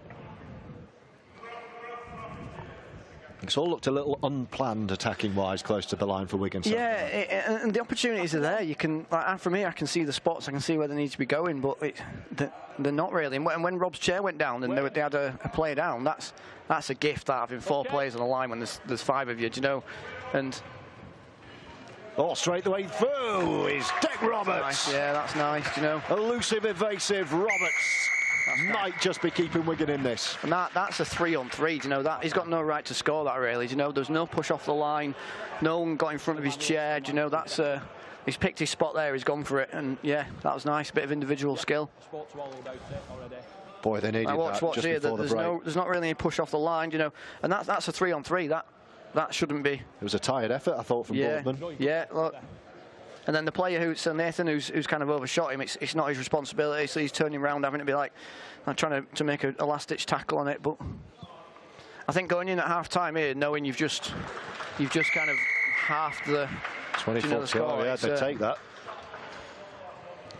It's all looked a little unplanned attacking-wise, close to the line for Wigan. Yeah, and the opportunities are there. You can, like, from here, I can see the spots. I can see where they need to be going, but they're not really. And when Rob's chair went down and they had a player down, that's a gift. That having 4 players on the line when there's 5 of you, do you know? And oh, straight the way through is Dick Roberts. Nice. Yeah, that's nice. Do you know? Elusive, evasive Roberts. Might just be keeping Wigan in this. And that's a 3-on-3, do you know, that he's got no right to score that, really, do you know. There's no push off the line, no one got in front of his chair, do you know. That's he's picked his spot there, he's gone for it, and yeah, that was nice, bit of individual skill. Boy, they needed that just here, before the break. There's not really any push off the line, do you know, and that's a 3-on-3. That shouldn't be. It was a tired effort, I thought, from Boardman. Yeah, look. And then the player Nathan, who's kind of overshot him, it's not his responsibility, so he's turning around having to be like, I'm trying to make a last-ditch tackle on it. But I think going in at half-time here, knowing you've just kind of halved the 24 score, yeah, they take that.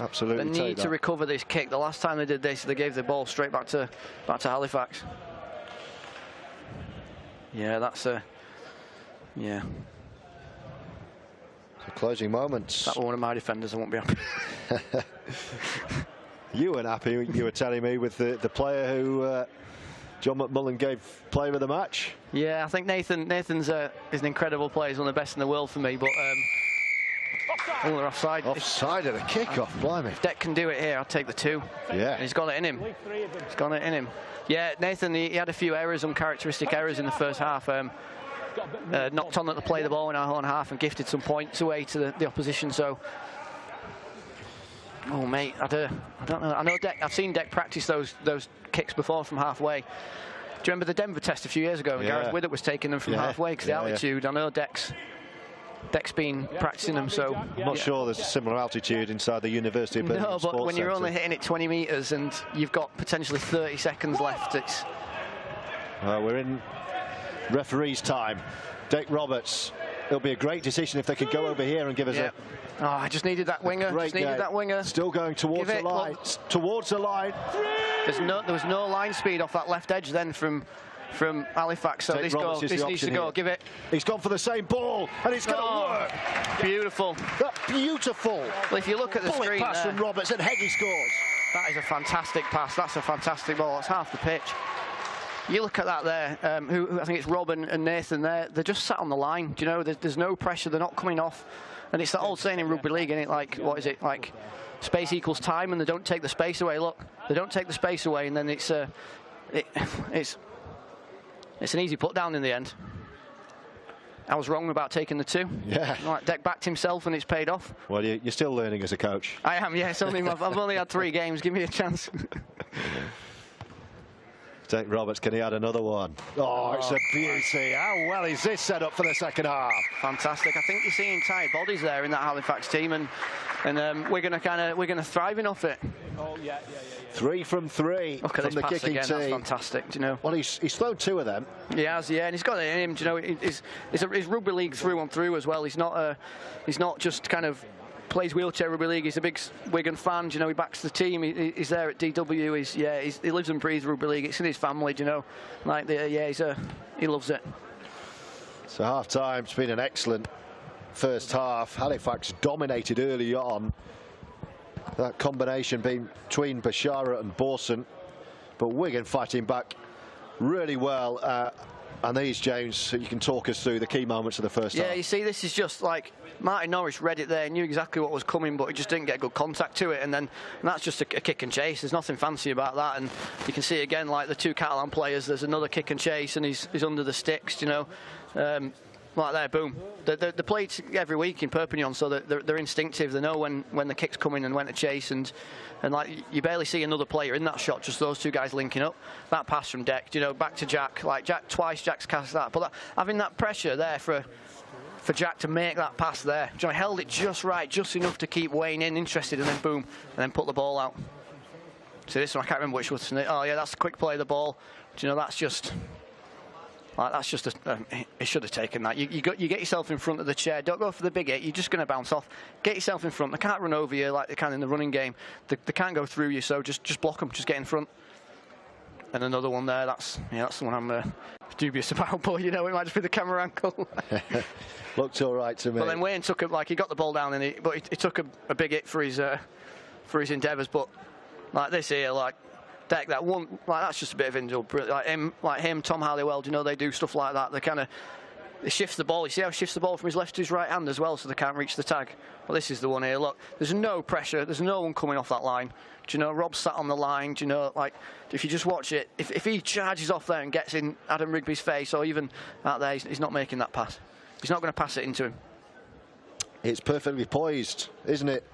Absolutely take that. They need to recover this kick. The last time they did this, they gave the ball straight back to Halifax. Yeah, that's yeah. So closing moments. That was one of my defenders. I won't be happy. You weren't happy. You were telling me with the player who John McMullen gave player of the match. Yeah, I think Nathan's is an incredible player. He's one of the best in the world for me. But they're offside. Offside at a kick-off, blimey. If Deck can do it here, I'll take the 2. Yeah. And he's got it in him. He's got it in him. Yeah, Nathan, he had a few errors, uncharacteristic errors in the first half. Knocked on at the play the ball in our own half and gifted some points away to the opposition. So, oh mate, I don't know. I know Deck. I've seen Deck practice those kicks before from halfway. Do you remember the Denver test a few years ago? Yeah. Gareth Widdop was taking them from halfway because the altitude. I know Deck's been practicing them, so I'm not sure there's a similar altitude inside the University of Birmingham. No, but Sports when you're Centre. only hitting it 20 metres and you've got potentially 30 seconds left, it's. We're in referee's time. Dick Roberts. It'll be a great decision if they could go over here and give us a. Oh, I just needed that winger. Just needed that winger. Still going towards the line. Towards the line. There was no line speed off that left edge then from Halifax. So this needs to go. Give it. He's gone for the same ball, and it's going to work. Beautiful. That beautiful. Well, if you look at the bullet screen pass there, from Roberts, and Heggie scores. That is a fantastic pass. That's a fantastic ball. That's half the pitch. You look at that there, who I think it's Rob and Nathan there, they're just sat on the line, do you know, there's no pressure, they're not coming off, and it's that old saying in rugby league, isn't it, like, what is it, like, space equals time, and they don't take the space away. Look, they don't take the space away, and then it's an easy put down in the end. I was wrong about taking the 2. Yeah. Like, Deck backed himself, and it's paid off. Well, you're still learning as a coach. I am, yeah, I've only had 3 games, give me a chance. Dick Roberts, can he add another one? Oh, it's a beauty. How well is this set up for the second half? Fantastic. I think you're seeing tired bodies there in that Halifax team, and we're going to thriving off it. Oh yeah. 3 from 3 Look at from this the pass kicking again. team. That's fantastic. Do you know? Well, he's thrown 2 of them. He has, yeah, and he's got it in him. Do you know? He's rugby league through and through as well. He's not just kind of plays wheelchair rugby league. He's a big Wigan fan. Do you know? He backs the team. He's there at DW. He lives and breathes rugby league. It's in his family. Do you know? Like he loves it. So half time. It's been an excellent first half. Halifax dominated early on. That combination between Bashara and Borson, but Wigan fighting back really well. And these, James, you can talk us through the key moments of the first half. Yeah, you see, this is just like Martin Norris read it there, knew exactly what was coming, but he just didn't get good contact to it. And that's just a kick and chase. There's nothing fancy about that. And you can see again, like the 2 Catalan players, there's another kick and chase, and he's under the sticks, you know. like there, boom. They play every week in Perpignan, so they're instinctive. They know when the kick's coming and when to chase, and like you barely see another player in that shot. Just those two guys linking up. That pass from Deck, you know, back to Jack. Like Jack twice, Jack's cast that. But having that pressure there for Jack to make that pass there, you know, held it just right, just enough to keep Wayne interested, and then boom, and then put the ball out. So this one, I can't remember which was. Oh yeah, that's a quick play of the ball. Do you know, that's just. Like, that's just he should have taken that. You get yourself in front of the chair. Don't go for the big hit. You're just going to bounce off. Get yourself in front. They can't run over you like they can in the running game. They can't go through you. So just block them. Just get in front. And another one there. That's the one I'm dubious about. But you know, it might just be the camera angle. Looked all right to me. But then Wayne took it, like he got the ball down, and he took a big hit for his endeavours. But like this here, like. Deck that one, like that's just a bit of individual. Like him, Tom Halliwell, you know, they do stuff like that. They shift the ball. You see how he shifts the ball from his left to his right hand as well, so they can't reach the tag. Well, this is the one here. Look, there's no pressure. There's no one coming off that line. Do you know, Rob sat on the line. Do you know, like if you just watch it, if he charges off there and gets in Adam Rigby's face, or even out there, he's not making that pass. He's not going to pass it into him. It's perfectly poised, isn't it?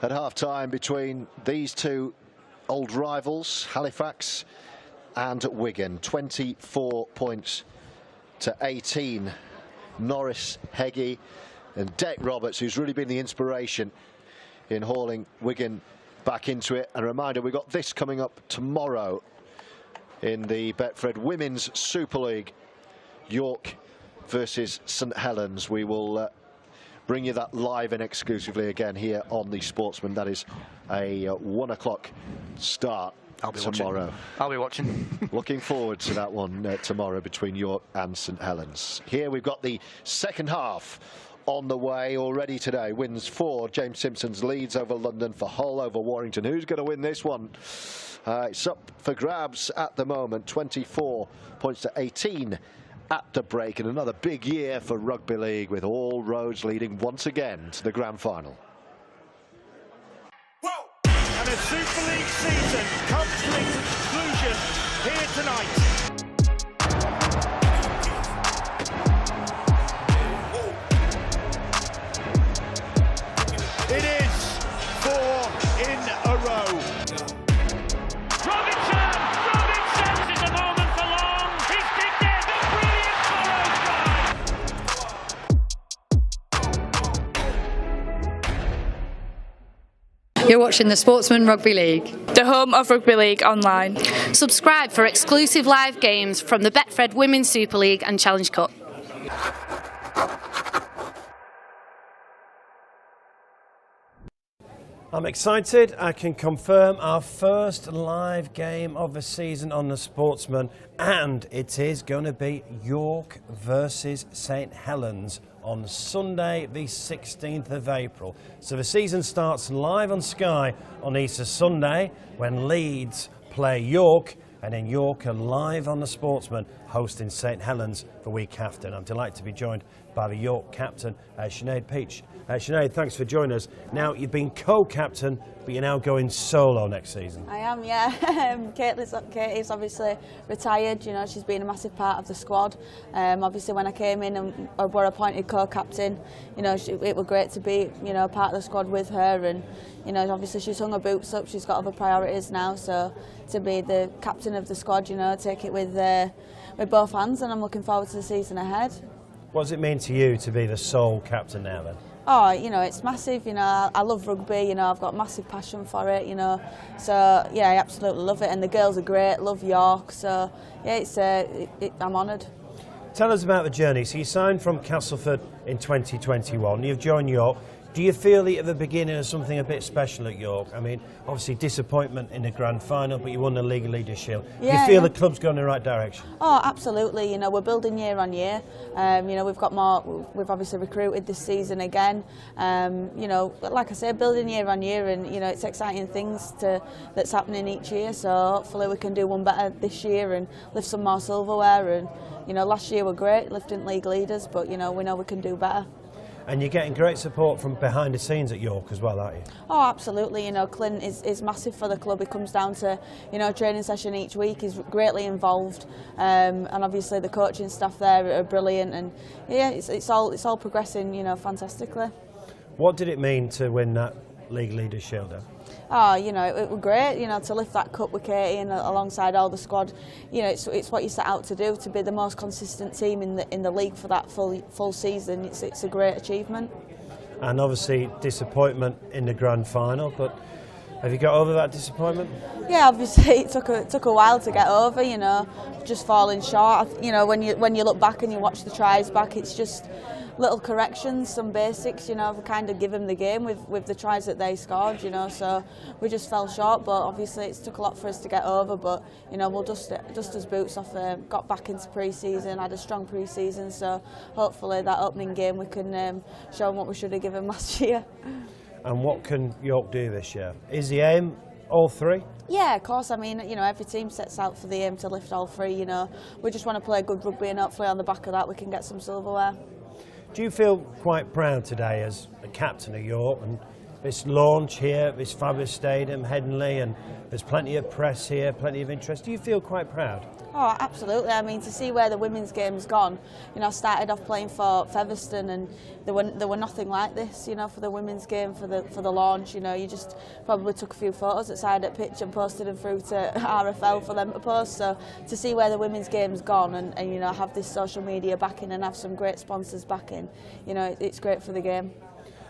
At half-time between these two old rivals, Halifax and Wigan. 24 points to 18. Norris, Heggie and Deck Roberts, who's really been the inspiration in hauling Wigan back into it. And a reminder, we've got this coming up tomorrow in the Betfred Women's Super League. York versus St Helens. We will bring you that live and exclusively again here on the Sportsman. That is a 1 o'clock start tomorrow. Watching. I'll be watching. Looking forward to that one tomorrow between York and St Helens. Here we've got the second half on the way already today. Wins 4. James Simpson's leads over London for Hull over Warrington. Who's going to win this one? It's up for grabs at the moment. 24 points to 18 at the break, and another big year for Rugby League, with all roads leading once again to the grand final. And a Super League season comes to its conclusion here tonight. It is 4 in a row. Robinson is a moment for long. He's kicked it. A brilliant You're watching the Sportsman Rugby League, the home of Rugby League online. Subscribe for exclusive live games from the Betfred Women's Super League and Challenge Cup. I'm excited. I can confirm our first live game of the season on the Sportsman, and it is going to be York versus St Helens on Sunday the 16th of April. So the season starts live on Sky on Easter Sunday when Leeds play York, and then York are live on the Sportsman hosting St Helens the week after. And I'm delighted to be joined by the York captain, Sinead Peach. Sinead, thanks for joining us. Now, you've been co-captain, but you're now going solo next season. I am, yeah. Katie's obviously retired. You know, she's been a massive part of the squad. Obviously, when I came in and I were appointed co-captain, you know, it was great to be, you know, part of the squad with her. And you know, obviously she's hung her boots up. She's got other priorities now. So to be the captain of the squad, you know, take it with both hands. And I'm looking forward to the season ahead. What does it mean to you to be the sole captain now then? Oh, you know, it's massive. You know, I love rugby. You know, I've got massive passion for it. You know, so yeah, I absolutely love it. And the girls are great. Love York. So yeah, I'm honoured. Tell us about the journey. So you signed from Castleford in 2021. You've joined York. Do you feel that at the beginning of something a bit special at York? I mean, obviously disappointment in the grand final, but you won the League Leaders' Shield. Yeah, you feel the club's going in the right direction? Oh, absolutely. You know, we're building year on year. You know, we've got more. We've obviously recruited this season again. You know, like I say, building year on year, and you know, it's exciting things that's happening each year. So hopefully we can do one better this year and lift some more silverware. And you know, last year were great lifting League Leaders, but you know, we know we can do better. And you're getting great support from behind the scenes at York as well, aren't you? Oh, absolutely. You know, Clint is massive for the club. He comes down to, you know, a training session each week. He's greatly involved, and obviously the coaching staff there are brilliant. And yeah, it's all progressing, you know, fantastically. What did it mean to win that League Leaders Shield? Oh, you know, it was great, you know, to lift that cup with Katie and alongside all the squad. You know, it's what you set out to do, to be the most consistent team in the league for that full season. It's a great achievement. And obviously disappointment in the grand final, but have you got over that disappointment? Yeah, obviously it took a while to get over, you know, just falling short. You know, when you look back and you watch the tries back, it's just little corrections, some basics, you know, we kind of give them the game with the tries that they scored, you know, so we just fell short, but obviously it's took a lot for us to get over, but, you know, we'll dust his boots off, got back into pre-season, had a strong pre-season, so hopefully that opening game we can show them what we should have given last year. And what can York do this year? Is the aim all three? Yeah, of course. I mean, you know, every team sets out for the aim to lift all three, you know. We just want to play good rugby and hopefully on the back of that we can get some silverware. Do you feel quite proud today as a captain of York and this launch here, this fabulous stadium, Headingley, and there's plenty of press here, plenty of interest. Do you feel quite proud? Oh, absolutely. I mean, to see where the women's game's gone, you know, I started off playing for Featherstone and there were nothing like this, you know, for the women's game, for the launch, you know, you just probably took a few photos outside at pitch and posted them through to RFL for them to post. So to see where the women's game's gone and you know, have this social media backing and have some great sponsors backing, you know, it's great for the game.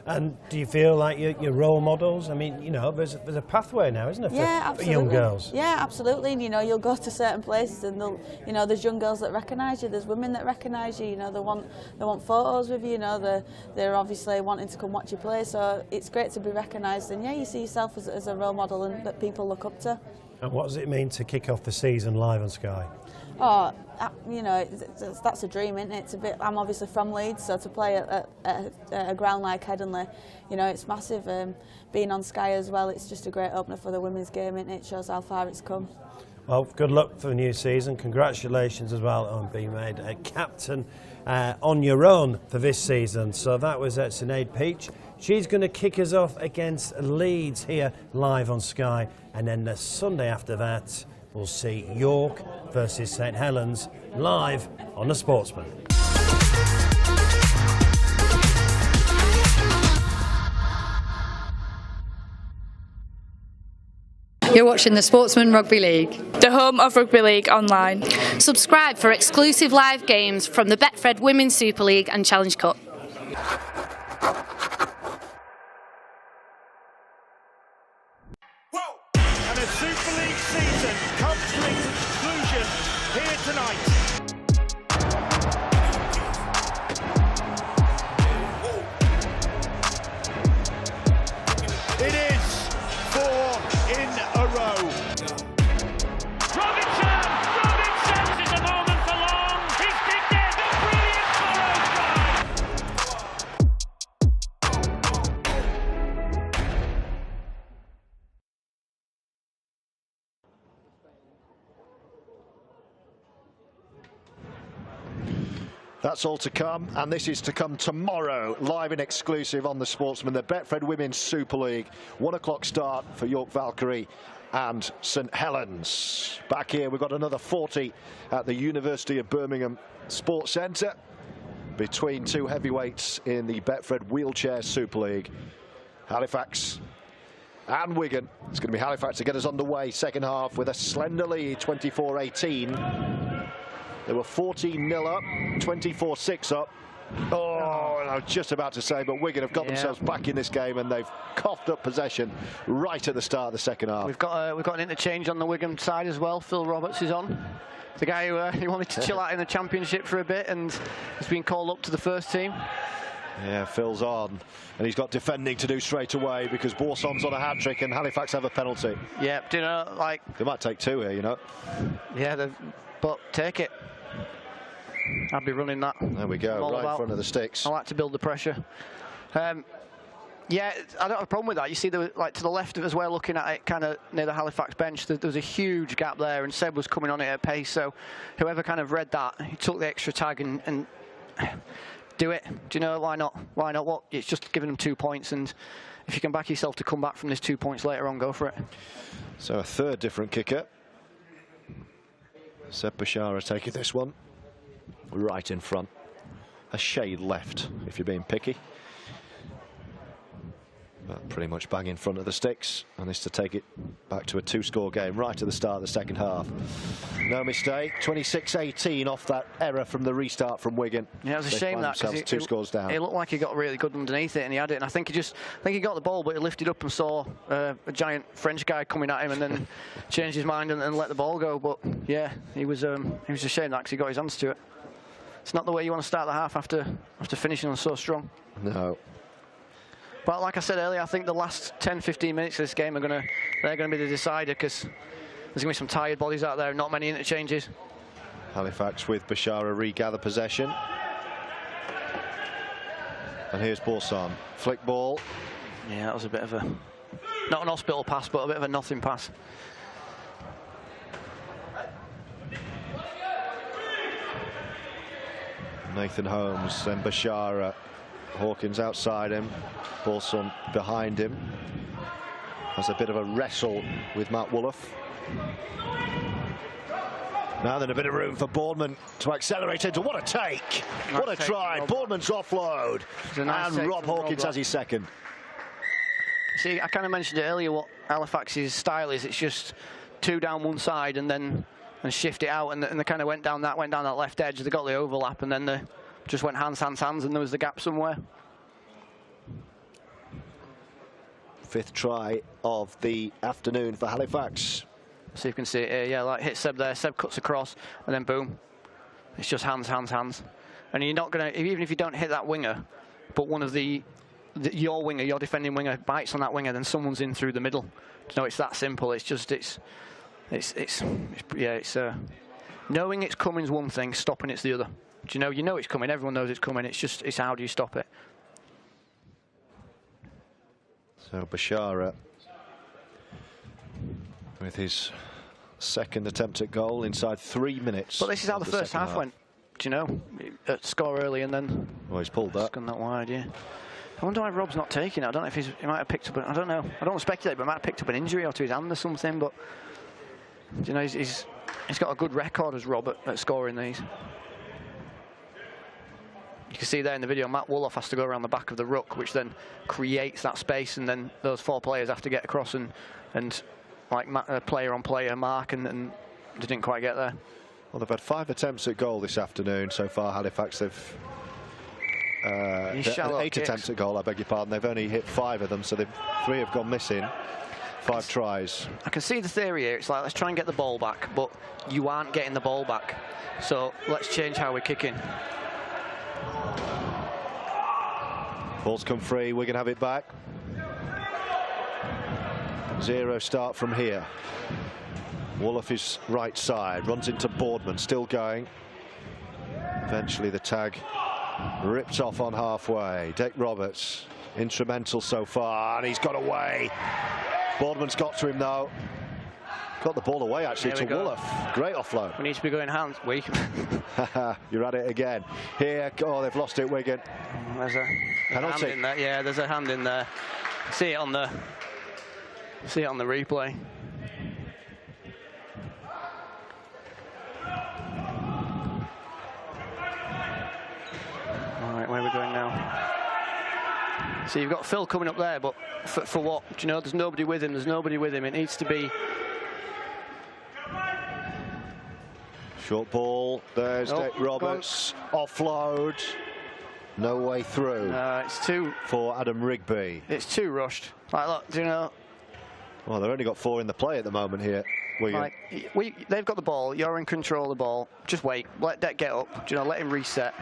And do you feel like you're role models? I mean, you know, there's a pathway now, isn't there, for young girls? Yeah, absolutely. And, you know, you'll go to certain places and you know, there's young girls that recognise you, there's women that recognise you. You know, they want photos with you. You know, they're obviously wanting to come watch you play. So it's great to be recognised. And yeah, you see yourself as a role model and that people look up to. And what does it mean to kick off the season live on Sky? Oh, you know, that's a dream, isn't it? It's a bit. I'm obviously from Leeds, so to play at a ground like Headingley, you know, it's massive. Being on Sky as well, it's just a great opener for the women's game, isn't it? It shows how far it's come. Well, good luck for the new season. Congratulations as well on being made a captain on your own for this season. So that was Sinead Peach. She's going to kick us off against Leeds here live on Sky, and then the Sunday after that, we'll see York versus St Helens live on the Sportsman. You're watching the Sportsman Rugby League, the home of Rugby League online. Subscribe for exclusive live games from the Betfred Women's Super League and Challenge Cup. And a Super League season comes to its conclusion here tonight. It is 4 in a row. Robinson is a moment for long. He's kicked it. A brilliant follow try. That's all to come, and this is to come tomorrow, live and exclusive on the Sportsman, the Betfred Women's Super League. 1 o'clock start for York Valkyrie and St Helens. Back here, we've got another 40 at the University of Birmingham Sports Centre between two heavyweights in the Betfred Wheelchair Super League. Halifax and Wigan. It's going to be Halifax to get us underway second half with a slender lead, 24-18. They were 14-0 up, 24-6 up. Oh, I was just about to say, but Wigan have got themselves back in this game and they've coughed up possession right at the start of the second half. We've got an interchange on the Wigan side as well. Phil Roberts is on. The guy who he wanted to chill out in the Championship for a bit and has been called up to the first team. Yeah, Phil's on, and he's got defending to do straight away because Borson's on a hat-trick and Halifax have a penalty. Yeah, do you know, like... They might take 2 here, you know. Yeah, but take it. I'd be running that. There we go, right in front of the sticks. I like to build the pressure. Yeah, I don't have a problem with that. You see, like to the left of us, we're looking at it kind of near the Halifax bench. There was a huge gap there, and Seb was coming on it at pace. So whoever kind of read that, he took the extra tag and do it. Do you know, why not? Why not? What? It's just giving them 2 points, and if you can back yourself to come back from this 2 points later on, go for it. So a third different kicker. Seb Bashara taking this one right in front. A shade left, if you're being picky. But pretty much bang in front of the sticks, and this to take it back to a 2-score game right at the start of the second half. No mistake, 26-18 off that error from the restart from Wigan. Yeah, it was a shame that, because 2 scores down. It looked like he got really good underneath it, and he had it. And I think he got the ball, but he lifted up and saw a giant French guy coming at him, and then changed his mind and let the ball go. But yeah, he was a shame that, because he got his hands to it. It's not the way you want to start the half after finishing on so strong. No. But like I said earlier, I think the last 10-15 minutes of this game they're going to be the decider, because there's going to be some tired bodies out there, not many interchanges. Halifax with Bashara regather possession. And here's Borson. Flick ball. Yeah, that was a bit of not an hospital pass, but a bit of a nothing pass. Nathan Holmes, then Bashara. Hawkins outside him, Borson behind him. Has a bit of a wrestle with Matt Woolf. Now then, a bit of room for Boardman to accelerate into. What a take! What a try! Boardman's offload, and Rob Hawkins has his second. See, I kind of mentioned it earlier what Halifax's style is. It's just 2 down one side and shift it out, and they kind of went down that left edge. They got the overlap, and then they just went hands, and there was the gap somewhere. 5th try of the afternoon for Halifax. See if you can see it here. Yeah, like hit Seb there. Seb cuts across, and then boom. It's just hands. And you're not going to, even if you don't hit that winger, but one of your winger, your defending winger, bites on that winger, then someone's in through the middle. You know, it's that simple. It's just, knowing it's coming's one thing, stopping it's the other. Do you know it's coming, everyone knows it's coming, it's how do you stop it? So Bashara with his second attempt at goal inside 3 minutes. But this is how the first half went, do you know? Score early and then... Well, he's pulled that. Gone that wide, yeah. I wonder why Rob's not taking it. I don't know if he might have picked up, I don't know. I don't want to speculate, but he might have picked up an injury or to his hand or something, but... Do you know, he's got a good record as Rob at scoring these. You can see there in the video, Matt Woolf has to go around the back of the ruck, which then creates that space, and then those 4 players have to get across and like player on player mark, and they didn't quite get there. Well, they've had 5 attempts at goal this afternoon so far. Halifax, they've 8 attempts at goal, I beg your pardon. They've only hit 5 of them, so 3 have gone missing. 5 tries. I can see the theory here. It's like, let's try and get the ball back, but you aren't getting the ball back, so let's change how we're kicking. Ball's come free, Wigan have it back. 0 start from here. Woolf is right side, runs into Boardman, still going. Eventually the tag ripped off on halfway. Dick Roberts, instrumental so far, and he's got away. Boardman's got to him though. Got the ball away actually to Woolf. Great offload. We need to be going hands. You're at it again. Here, oh, they've lost it, Wigan. There's a penalty. Hand in there. Yeah, there's a hand in there. See it on the replay. All right, where are we going now? So you've got Phil coming up there, but for what? Do you know, there's nobody with him. It needs to be... Short ball, there's Dick Roberts, offload, no way through. It's too... For Adam Rigby. It's too rushed. Like, look, do you know... Well, they've only got 4 in the play at the moment here. Like, they've got the ball, you're in control of the ball, just wait, let Dick get up, do you know, let him reset.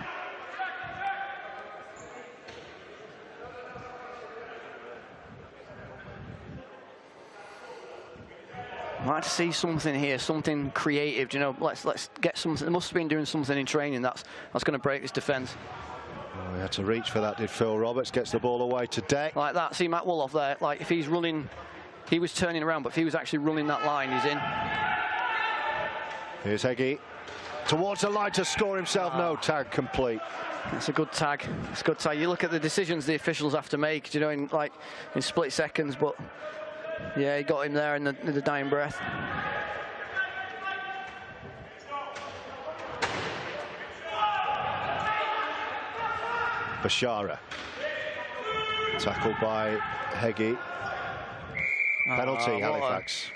I'd like to see something here, something creative. You know, let's get something. They must have been doing something in training that's going to break this defence. Oh, he had to reach for that, did Phil Roberts. Gets the ball away to Deck. Like that. See Matt Woolf there. Like if he's running, he was turning around, but if he was actually running that line, he's in. Here's Heggie. Towards the line to score himself. No, tag complete. It's a good tag. It's a good tag. You look at the decisions the officials have to make, you know, in split seconds, but yeah, he got him there in the dying breath. Bashara. Tackled by Heggie. Penalty, Halifax.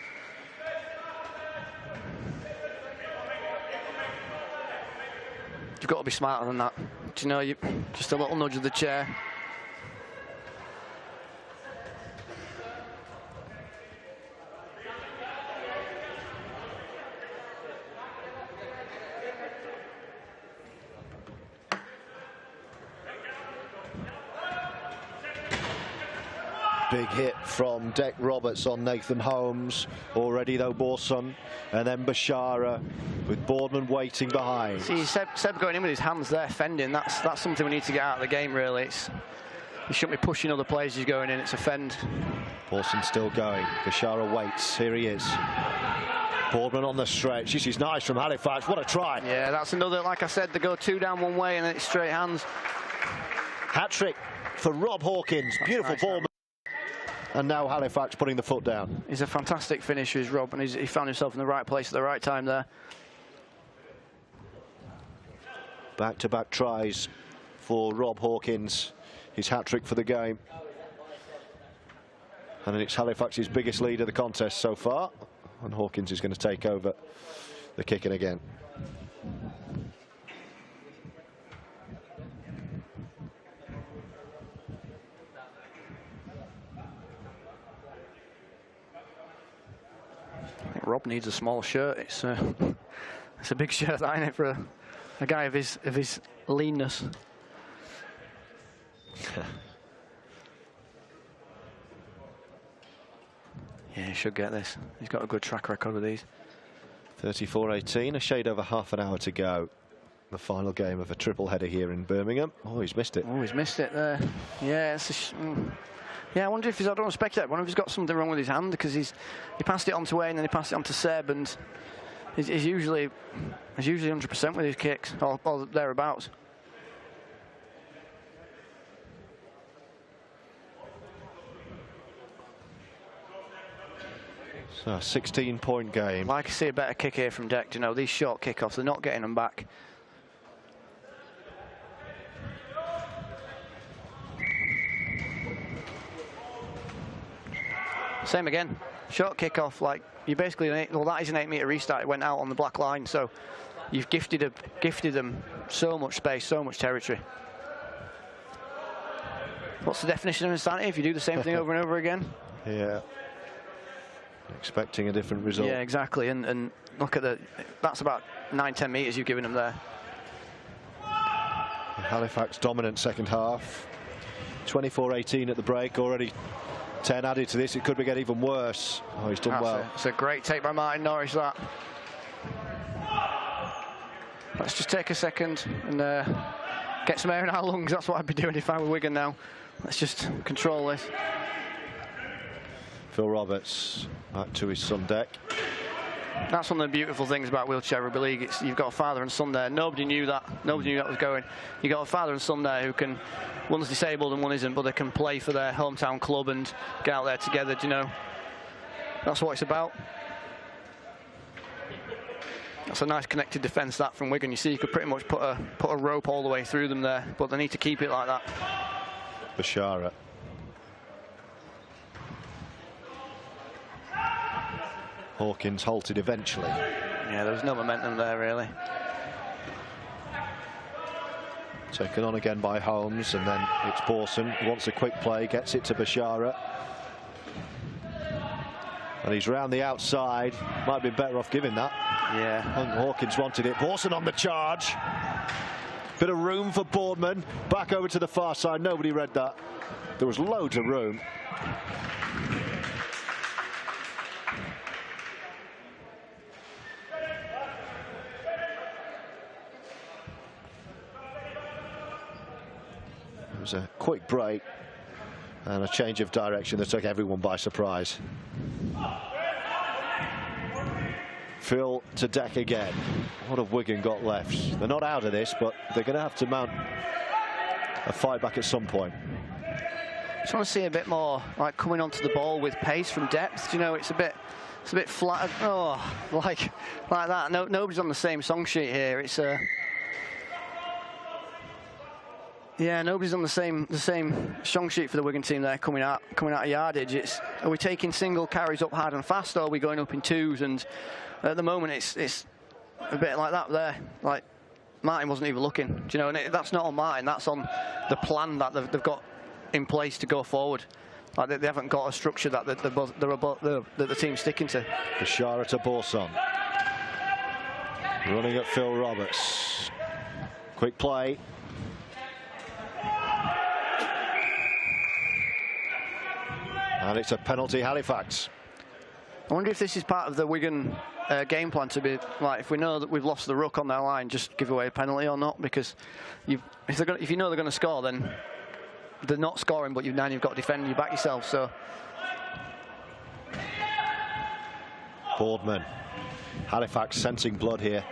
You've got to be smarter than that. Do you know, just a little nudge of the chair. Big hit from Deck Roberts on Nathan Holmes. Already though, Borson, and then Bashara with Boardman waiting behind. See, Seb going in with his hands there, fending. That's something we need to get out of the game, really. You shouldn't be pushing other players as you're going in. It's a fend. Borson still going. Bashara waits. Here he is. Boardman on the stretch. This is nice from Halifax. What a try. Yeah, that's another, like I said, they go 2 down one way and then it's straight hands. Hat-trick for Rob Hawkins. That's beautiful nice, ball. And now Halifax putting the foot down. He's a fantastic finisher, is Rob, and he found himself in the right place at the right time there. Back-to-back tries for Rob Hawkins. His hat-trick for the game. And it's Halifax's biggest lead of the contest so far. And Hawkins is going to take over the kicking again. Rob needs a small shirt. It's a big shirt, ain't it, for a guy of his leanness. Yeah, he should get this. He's got a good track record with these. 34-18, a shade over half an hour to go. The final game of a triple header here in Birmingham. Oh, he's missed it. Oh, he's missed it there. Yeah, yeah, I wonder if I don't want to speculate. I wonder if he's got something wrong with his hand, because he passed it on to Wayne and then he passed it on to Seb, and he's usually 100% with his kicks, or thereabouts. So, 16-point game. I'd like to see a better kick here from Deck. You know, these short kickoffs, they're not getting them back. Same again, short kickoff, like you basically, well, that is an 8-metre restart. It went out on the black line, so you've gifted them so much space, so much territory. What's the definition of insanity if you do the same thing over and over again? Yeah. Expecting a different result. Yeah, exactly. And look at that's about 9-10 metres you've given them there. Halifax dominant second half. 24-18 at the break. Already 10 added to this. It could get even worse. Oh, he's done well. It's a great take by Martin Norris, that. Let's just take a second and get some air in our lungs. That's what I'd be doing if I were Wigan now. Let's just control this. Phil Roberts back to his son Deck. That's one of the beautiful things about Wheelchair Rugby League. You've got a father and son there. Nobody knew that. Nobody knew that was going. You've got a father and son there who can, one's disabled and one isn't, but they can play for their hometown club and get out there together, do you know? That's what it's about. That's a nice connected defence, that, from Wigan. You see, you could pretty much put a rope all the way through them there, but they need to keep it like that. Bashara. Hawkins halted eventually. Yeah, there was no momentum there, really. Taken on again by Holmes, and then it's Borson. Wants a quick play, gets it to Bashara. And he's round the outside. Might be better off giving that. Yeah. Hawkins wanted it. Borson on the charge. Bit of room for Boardman. Back over to the far side. Nobody read that. There was loads of room. It was a quick break and a change of direction that took everyone by surprise. Phil to deck again. What have Wigan got left? They're not out of this, but they're going to have to mount a fight back at some point. Just want to see a bit more like coming onto the ball with pace from depth. You know, it's a bit flat. Oh, like that. No, nobody's on the same song sheet here. It's yeah, nobody's on the same song sheet for the Wigan team there coming out of yardage. Are we taking single carries up hard and fast, or are we going up in twos? And at the moment, it's a bit like that there. Like Martin wasn't even looking, do you know, and that's not on Martin. That's on the plan that they've got in place to go forward. Like they haven't got a structure that the team's sticking to. Bashara to Borson. Running at Phil Roberts. Quick play. And it's a penalty, Halifax. I wonder if this is part of the Wigan game plan, to be like, if we know that we've lost the ruck on their line, just give away a penalty or not, because if you know they're going to score, then they're not scoring, but now you've got to defend, you back yourself. So Boardman. Halifax sensing blood here.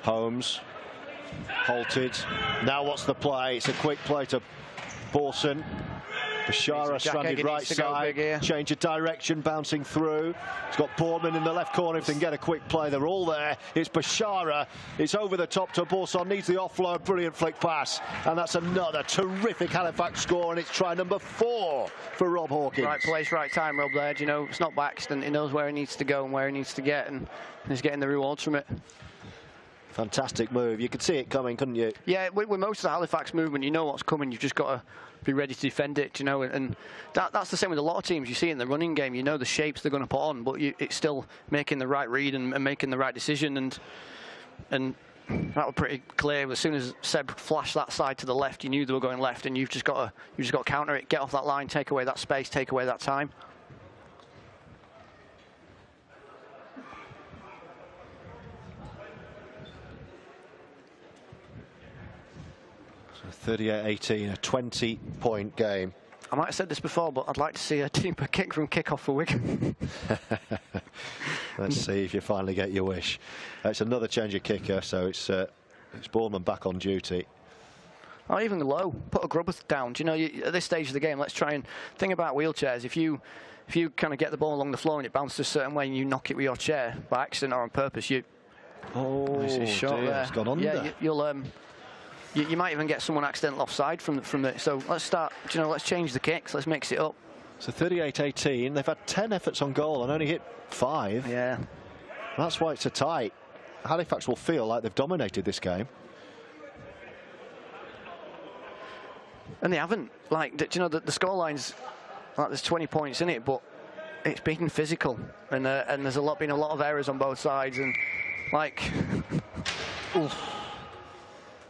Holmes halted. Now what's the play? It's a quick play to Borson. Bashara stranded right side, change of direction, bouncing through. He's got Boardman in the left corner. If they can get a quick play, they're all there. It's Bashara. It's over the top to Borson. Needs the offload. Brilliant flick pass. And that's another terrific Halifax score. And it's try number 4 for Rob Hawkins. Right place, right time, Rob there. You know, it's not by accident. He knows where he needs to go and where he needs to get. And he's getting the rewards from it. Fantastic move. You could see it coming, couldn't you? Yeah, with most of the Halifax movement, you know what's coming. You've just got to be ready to defend it, you know. And that's the same with a lot of teams. You see in the running game, you know the shapes they're going to put on, but it's still making the right read and making the right decision. And that was pretty clear. As soon as Seb flashed that side to the left, you knew they were going left, and you've just got to counter it, get off that line, take away that space, take away that time. 38-18, a 20-point game. I might have said this before, but I'd like to see a deeper kick from kickoff for Wigan. Let's see if you finally get your wish. It's another change of kicker, so it's Boardman back on duty. Or even low, put a grubber down. Do you know, at this stage of the game, let's try and think about wheelchairs. If you kind of get the ball along the floor and it bounces a certain way and you knock it with your chair by accident or on purpose, it's short there. It's gone under. Yeah, you might even get someone accidental offside from it. So let's start. You know, let's change the kicks. Let's mix it up. So 38-18. They've had 10 efforts on goal and only hit 5. Yeah. That's why it's a tie. Halifax will feel like they've dominated this game. And they haven't. Like, do you know, the scoreline's like there's 20 points in it, but it's been physical, and there's been a lot of errors on both sides, and like.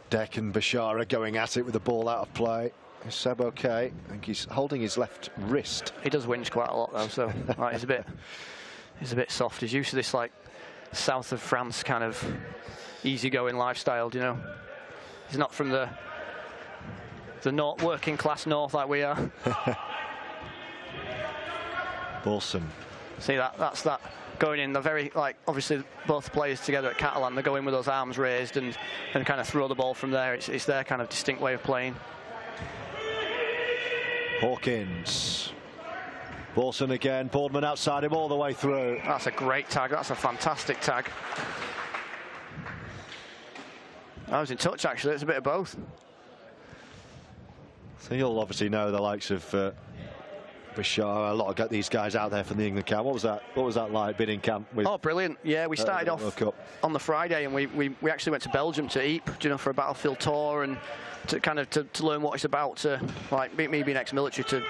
Deck and Bashara going at it with the ball out of play. Is Seb okay? I think he's holding his left wrist. He does whinge quite a lot though, so like, he's a bit soft. He's used to this like south of France kind of easygoing lifestyle. Do you know? He's not from the working class north like we are. Borson. See that's that. Going in, they're very, like, obviously both players together at Catalan, they go in with those arms raised and kind of throw the ball from there. It's their kind of distinct way of playing. Hawkins. Borson again, Boardman outside him all the way through. That's a great tag, that's a fantastic tag. I was in touch actually, it's a bit of both. So you'll obviously know the likes of Bashara. A lot of these guys out there from the England camp. What was that like being in camp with? Oh, brilliant! Yeah, we started off on the Friday, and we actually went to Belgium to Ypres, you know, for a battlefield tour and to learn what it's about. To like me being ex-military, to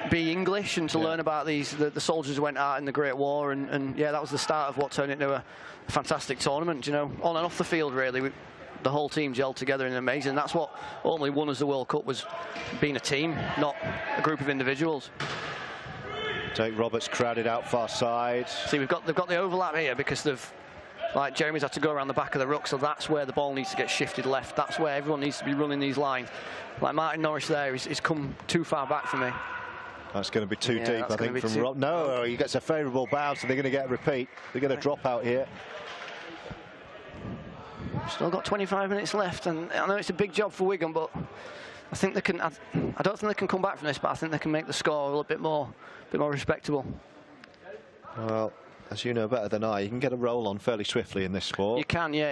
be English and to learn about the soldiers who went out in the Great War, and yeah, that was the start of what turned into a fantastic tournament. You know, on and off the field, really. The whole team gelled together and amazing. That's what only won us the World Cup, was being a team, not a group of individuals. Jake Roberts crowded out far side. See, they've got the overlap here because Jeremy's had to go around the back of the ruck, so that's where the ball needs to get shifted left. That's where everyone needs to be running these lines. Like Martin Norris there, he's come too far back for me. That's going to be too deep, I think, from Rob. No, he gets a favourable bounce, and they're going to get a repeat. They're going to drop out here. Still got 25 minutes left, and I know it's a big job for Wigan, but I think they can. I don't think they can come back from this, but I think they can make the score a little bit more respectable. Well, as you know better than I, you can get a roll on fairly swiftly in this sport. You can, yeah.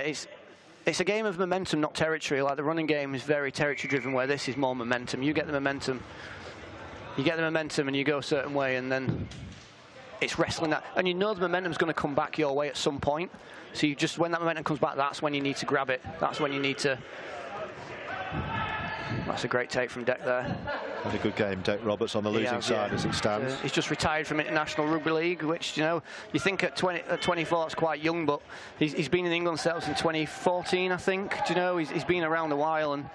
It's a game of momentum, not territory. Like the running game is very territory-driven, where this is more momentum. You get the momentum, and you go a certain way, and then it's wrestling that. And you know the momentum's going to come back your way at some point. So you just, when that momentum comes back, that's when you need to grab it. That's when you need to. That's a great take from Deck there. Had a good game, Deck Roberts on the losing side as it stands. He's just retired from International Rugby League, which, you know, you think at 24 it's quite young, but he's been in England since 2014, I think. Do you know, he's been around a while, and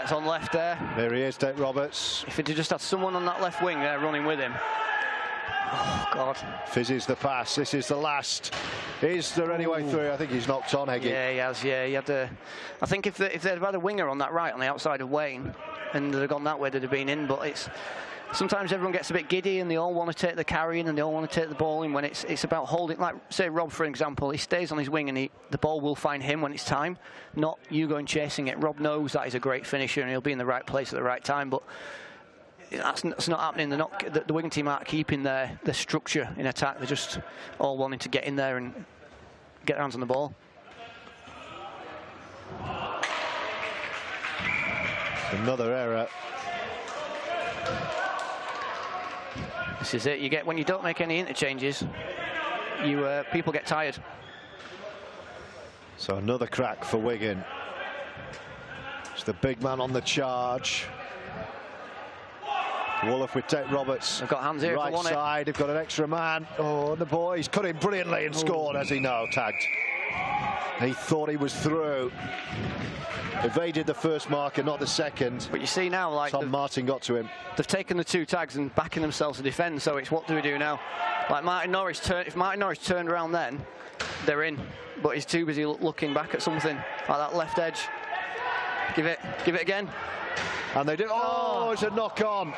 it's on left there. There he is, Deck Roberts. If it had just had someone on that left wing there running with him. Oh, God. Fizzes the pass. This is the last. Is there any way through? I think he's knocked on, Heggie. Yeah, he has. Yeah, he had I think if they'd had a winger on that right, on the outside of Wayne, and they'd have gone that way, they'd have been in. But it's sometimes everyone gets a bit giddy, and they all want to take the carrying, and they all want to take the ball in. When it's about holding, like say Rob, for example, he stays on his wing, and the ball will find him when it's time, not you going chasing it. Rob knows that he's a great finisher, and he'll be in the right place at the right time, but. That's not happening. The Wigan team aren't keeping their structure in attack. They're just all wanting to get in there and get their hands on the ball. Another error. This is it. You get when you don't make any interchanges, people get tired. So another crack for Wigan. It's the big man on the charge. Wolof with Deck Roberts. They've got hands here. Right side, they've got an extra man. Oh, the boy's cut in brilliantly and scored, as he now tagged. He thought he was through. Evaded the first marker, not the second. But you see now, like Tom Martin got to him. They've taken the 2 tags and backing themselves to defend. So it's what do we do now? Like Martin Norris if Martin Norris turned around then, they're in. But he's too busy looking back at something like that left edge. Give it again. And they do. Oh, it's a knock on.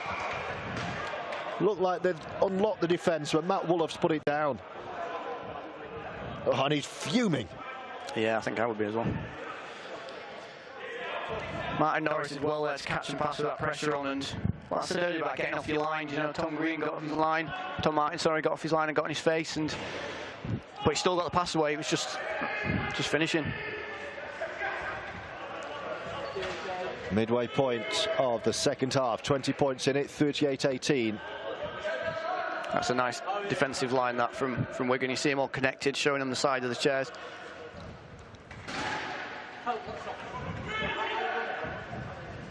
Looked like they've unlocked the defence when Matt Wolof's put it down. Oh, and he's fuming. Yeah, I think I would be as well. Martin Norris is well there to catch and pass with that pressure on, and what I said earlier about getting off your line, you know, Tom Martin got off his line and got on his face, but he still got the pass away. It was just finishing. Midway point of the second half, 20 points in it, 38-18. That's a nice defensive line that from Wigan. You see them all connected, showing on the side of the chairs.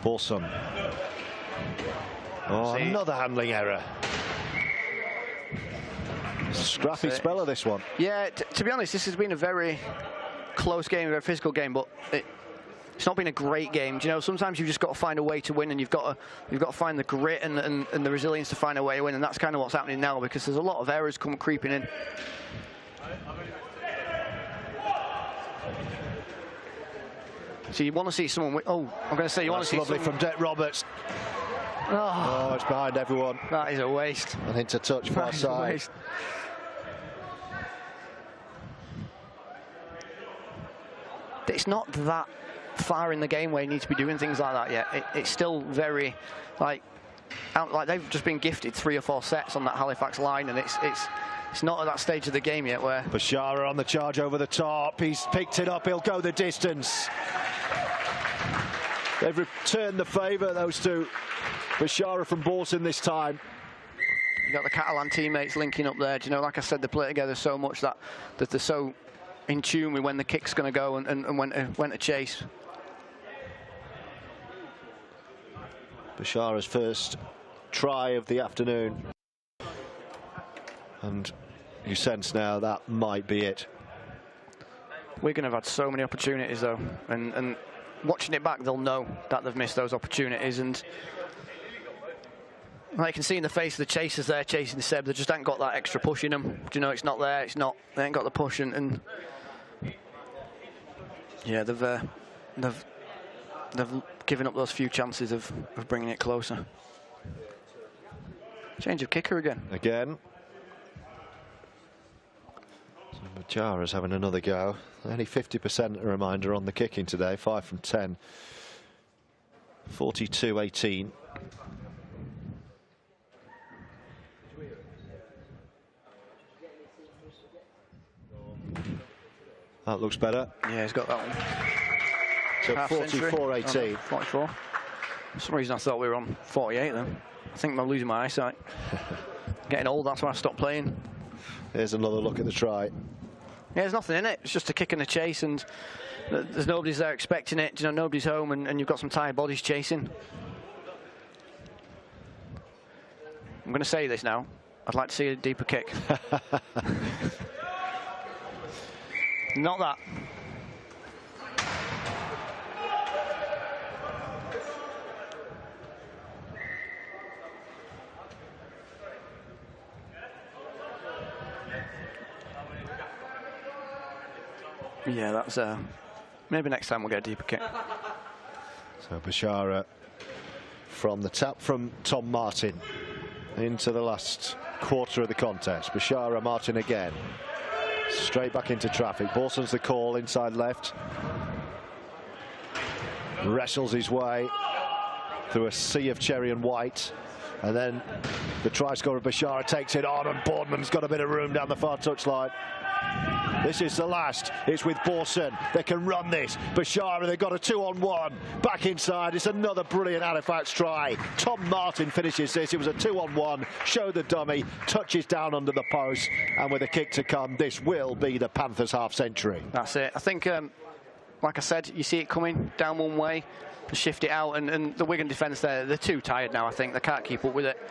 Paulson. Oh, another handling error. Scrappy spell of this one. Yeah, to be honest, this has been a very close game, a very physical game, but it's not been a great game. Do you know, sometimes you've just got to find a way to win, and you've got to find the grit and the resilience to find a way to win, and that's kind of what's happening now, because there's a lot of errors creeping in. So you want to see someone. I'm going to say you want to see lovely from Deck Roberts. Oh, it's behind everyone. That is a waste. And into touch far side. It's not that far in the game where you need to be doing things like that yet. It's still very like they've just been gifted 3 or 4 sets on that Halifax line, and it's not at that stage of the game yet where. Bashara on the charge over the top. He's picked it up. He'll go the distance. They've returned the favour, those two. Bashara from Borson this time. You got the Catalan teammates linking up there. Do you know, like I said, they play together so much that they're so in tune with when the kick's going to go and when to chase. Bashara's first try of the afternoon. And you sense now that might be it. Wigan have had so many opportunities though, and watching it back, they'll know that they've missed those opportunities. And like you can see in the face of the chasers there chasing Seb, they just haven't got that extra push in them. Do you know, it's not there. It's not. They ain't got the push, and yeah, they've given up those few chances of bringing it closer. Change of kicker again. Again. So Bajara's having another go. Only 50%, a reminder, on the kicking today. 5 from 10. 42-18. That looks better. Yeah, he's got that one. So 44-18. 44. For some reason I thought we were on 48 then. I think I'm losing my eyesight. Getting old, that's why I stopped playing. Here's another look at the try. Yeah, there's nothing in it. It's just a kick and a chase, and there's nobody's there expecting it. You know, nobody's home, and you've got some tired bodies chasing. I'm going to say this now. I'd like to see a deeper kick. Not that. Yeah, that's maybe next time we'll get a deeper kick. So Bashara from the tap from Tom Martin into the last quarter of the contest. Bashara, Martin again. Straight back into traffic. Borson's the call, inside left. Wrestles his way through a sea of cherry and white. And then the try scorer Bashara takes it on, and Boardman's got a bit of room down the far touchline. This is the last. It's with Borson. They can run this. Bashara, they've got a 2-on-1. Back inside. It's another brilliant Halifax try. Tom Martin finishes this. It was a 2-on-1. Show the dummy. Touches down under the post. And with a kick to come, this will be the Panthers' half-century. That's it. I think, like I said, you see it coming down one way and shift it out. And the Wigan defence, they're too tired now, I think. They can't keep up with it.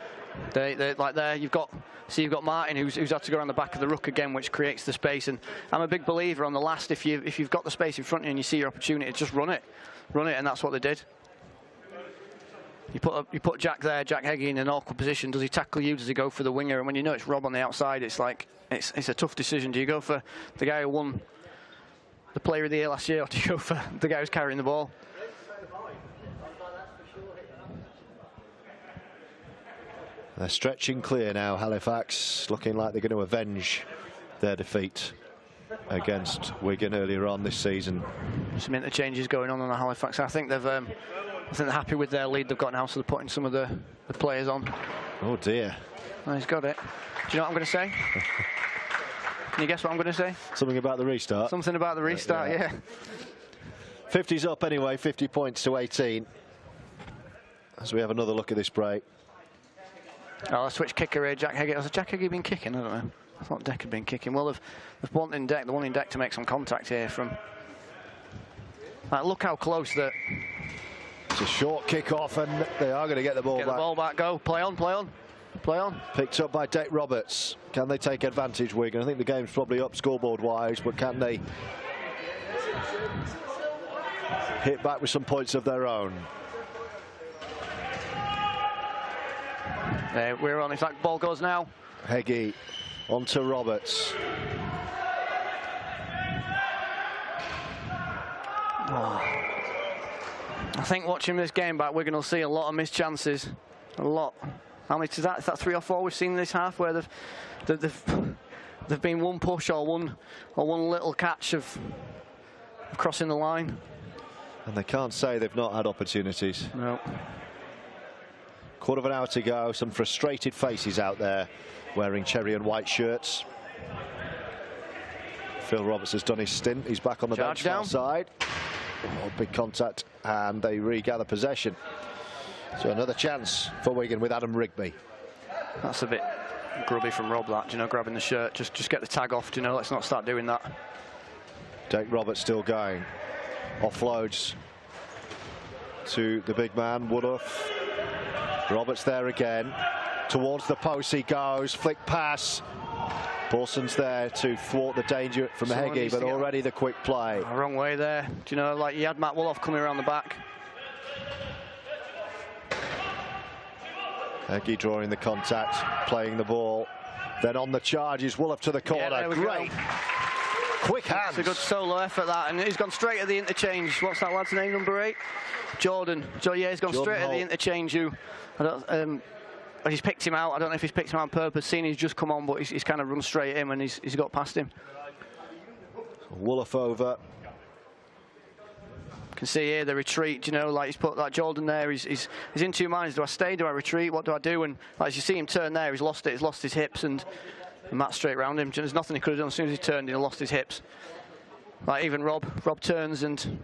They're like there. You've got Martin who's had to go around the back of the ruck again, which creates the space. And I'm a big believer on the last. If you've got the space in front of you and you see your opportunity, just run it, and that's what they did. You put Jack there, Jack Heggie in an awkward position. Does he tackle you? Does he go for the winger? And when you know it's Rob on the outside, it's like it's a tough decision. Do you go for the guy who won the Player of the Year last year, or do you go for the guy who's carrying the ball? They're stretching clear now, Halifax, looking like they're going to avenge their defeat against Wigan earlier on this season. Some interchanges going on the Halifax. I think they're happy with their lead they've got now, so they're putting some of the players on. Oh dear. Oh, he's got it. Do you know what I'm going to say? Can you guess what I'm going to say? Something about the restart. Something about the restart, yeah. 50's up anyway, 50 points to 18. As we have another look at this break. Oh, switch kicker here, Jack Heggie. Has Jack Heggie been kicking? I don't know. I thought Deck had been kicking. Well, they've wanting Deck. They're wanting Deck to make some contact here from. Like, look how close that. It's a short kick off, and they are going to get the ball back. Get the ball back. Go. Play on. Play on. Play on. Picked up by Deck Roberts. Can they take advantage, Wigan? I think the game's probably up scoreboard-wise, but can they hit back with some points of their own? We're on. In fact, ball goes now. Heggie onto Roberts. Oh. I think watching this game back, we're going to see a lot of missed chances. A lot. How many is that? Is that 3 or 4 we've seen this half where they've been one push or one little catch of crossing the line? And they can't say they've not had opportunities. No. Quarter of an hour to go. Some frustrated faces out there wearing cherry and white shirts. Phil Roberts has done his stint. He's back on the bench far side. Oh, big contact, and they regather possession. So another chance for Wigan with Adam Rigby. That's a bit grubby from Rob, that, you know, grabbing the shirt. Just get the tag off, you know, let's not start doing that. Jake Roberts still going. Offloads to the big man, Woodruff. Roberts there again. Towards the post he goes. Flick pass. Paulson's there to thwart the danger from Heggie, but already the quick play. Oh, wrong way there. Do you know, like you had Matt Wolloff coming around the back. Heggie drawing the contact, playing the ball. Then on the charge is Wolloff to the corner. Yeah, great. Quick hands. It's a good solo effort, that, and he's gone straight at the interchange. What's that lad's name, number 8? Jordan. Yeah, he's gone straight at the interchange. he's picked him out. I don't know if he's picked him out on purpose, seeing he's just come on, but he's kind of run straight at him and he's got past him. Woolliffe over. You can see here the retreat, you know, like he's put that Jordan there, he's in two minds. Do I stay, do I retreat, what do I do? And like, as you see him turn there, he's lost it, he's lost his hips, and Matt's straight round him. There's nothing he could have done. As soon as he turned, he lost his hips. Like even Rob turns and,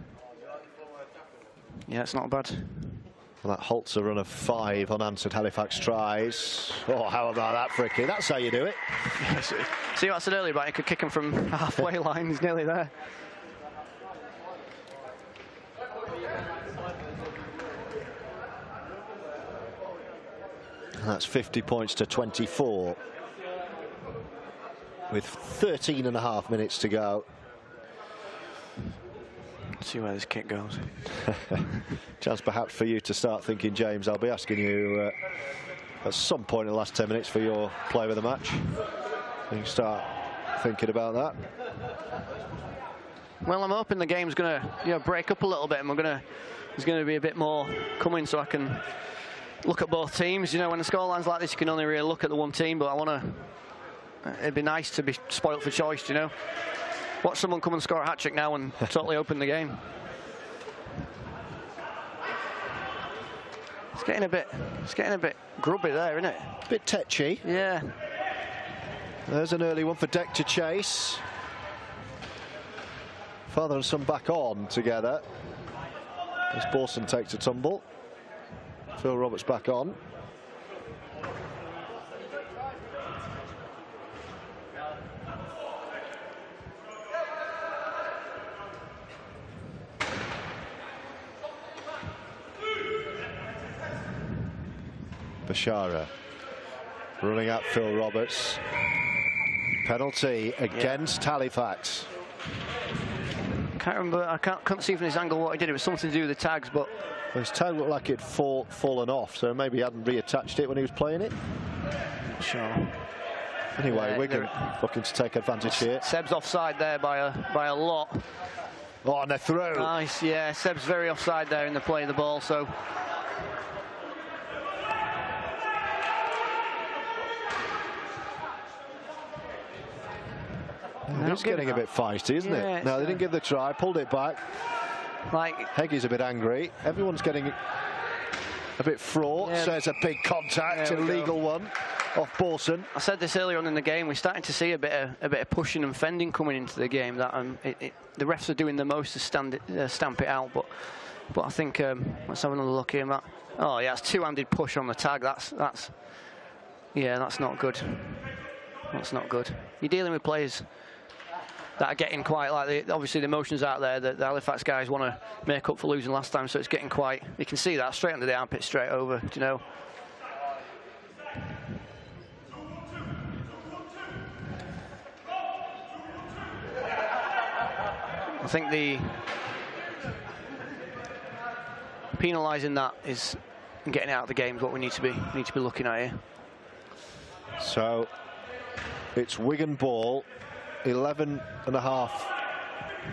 yeah, it's not bad. Well, that halts a run of 5 unanswered Halifax tries. Oh, how about that, Fricky? That's how you do it. See what I said earlier about he could kick him from halfway line, he's nearly there. That's 50 points to 24. With 13.5 minutes to go. Let's see where this kick goes. Chance perhaps for you to start thinking, James. I'll be asking you at some point in the last 10 minutes for your play of the match. You can start thinking about that. Well, I'm hoping the game's going to break up a little bit, and there's going to be a bit more coming, so I can look at both teams. You know, when the scoreline's like this, you can only really look at the one team, but it'd be nice to be spoilt for choice, you know. Watch someone come and score a hat-trick now and totally open the game. It's getting a bit grubby there, isn't it? A bit tetchy. Yeah. There's an early one for Deck to chase. Father and son back on together. As Borson takes a tumble. Phil Roberts back on. Bashara running at Phil Roberts. Penalty against Halifax. Can't remember. I couldn't see from this angle what he did. It was something to do with the tags, but well, his tag looked like it'd fallen off, so maybe he hadn't reattached it when he was playing it. Sure. Anyway, Wigan looking to take advantage here. Seb's offside there by a lot. Oh, and they're through. Nice, yeah. Seb's very offside there in the play of the ball, so. It's getting a bit feisty, isn't it? No, they didn't give the try, pulled it back. Like Heggy's a bit angry. Everyone's getting a bit fraught. Yeah. Says a big contact, illegal one off Borson. I said this earlier on in the game. We're starting to see a bit of pushing and fending coming into the game. That the refs are doing the most to stamp it out. But I think let's have another look here, Matt. Oh yeah, it's two-handed push on the tag. That's not good. That's not good. You're dealing with players that are getting quite like obviously the emotions out there that the Halifax guys want to make up for losing last time, so it's getting quite. You can see that straight under the armpit, straight over. Do you know? I think the penalising that is getting out of the game is what we need to be looking at here. So it's Wigan ball. 11.5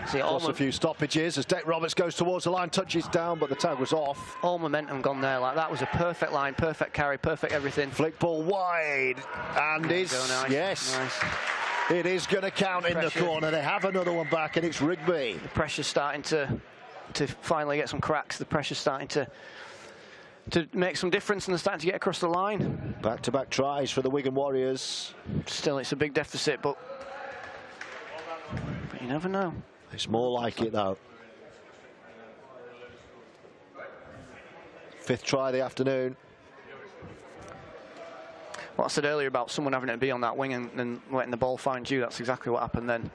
plus a few stoppages as Deck Roberts goes towards the line, touches down, but the tag was off. All momentum gone there. Like that was a perfect line, perfect carry, perfect everything. Flick ball wide, and nice. Yes, nice. It is going to count in the corner. They have another one back, and it's Rugby. The pressure's starting to finally get some cracks. The pressure's starting to make some difference, and they're starting to get across the line. Back-to-back tries for the Wigan Warriors. Still, it's a big deficit, but you never know. It's more like it, though. 5th try of the afternoon. What I said earlier about someone having to be on that wing and letting the ball find you, that's exactly what happened then.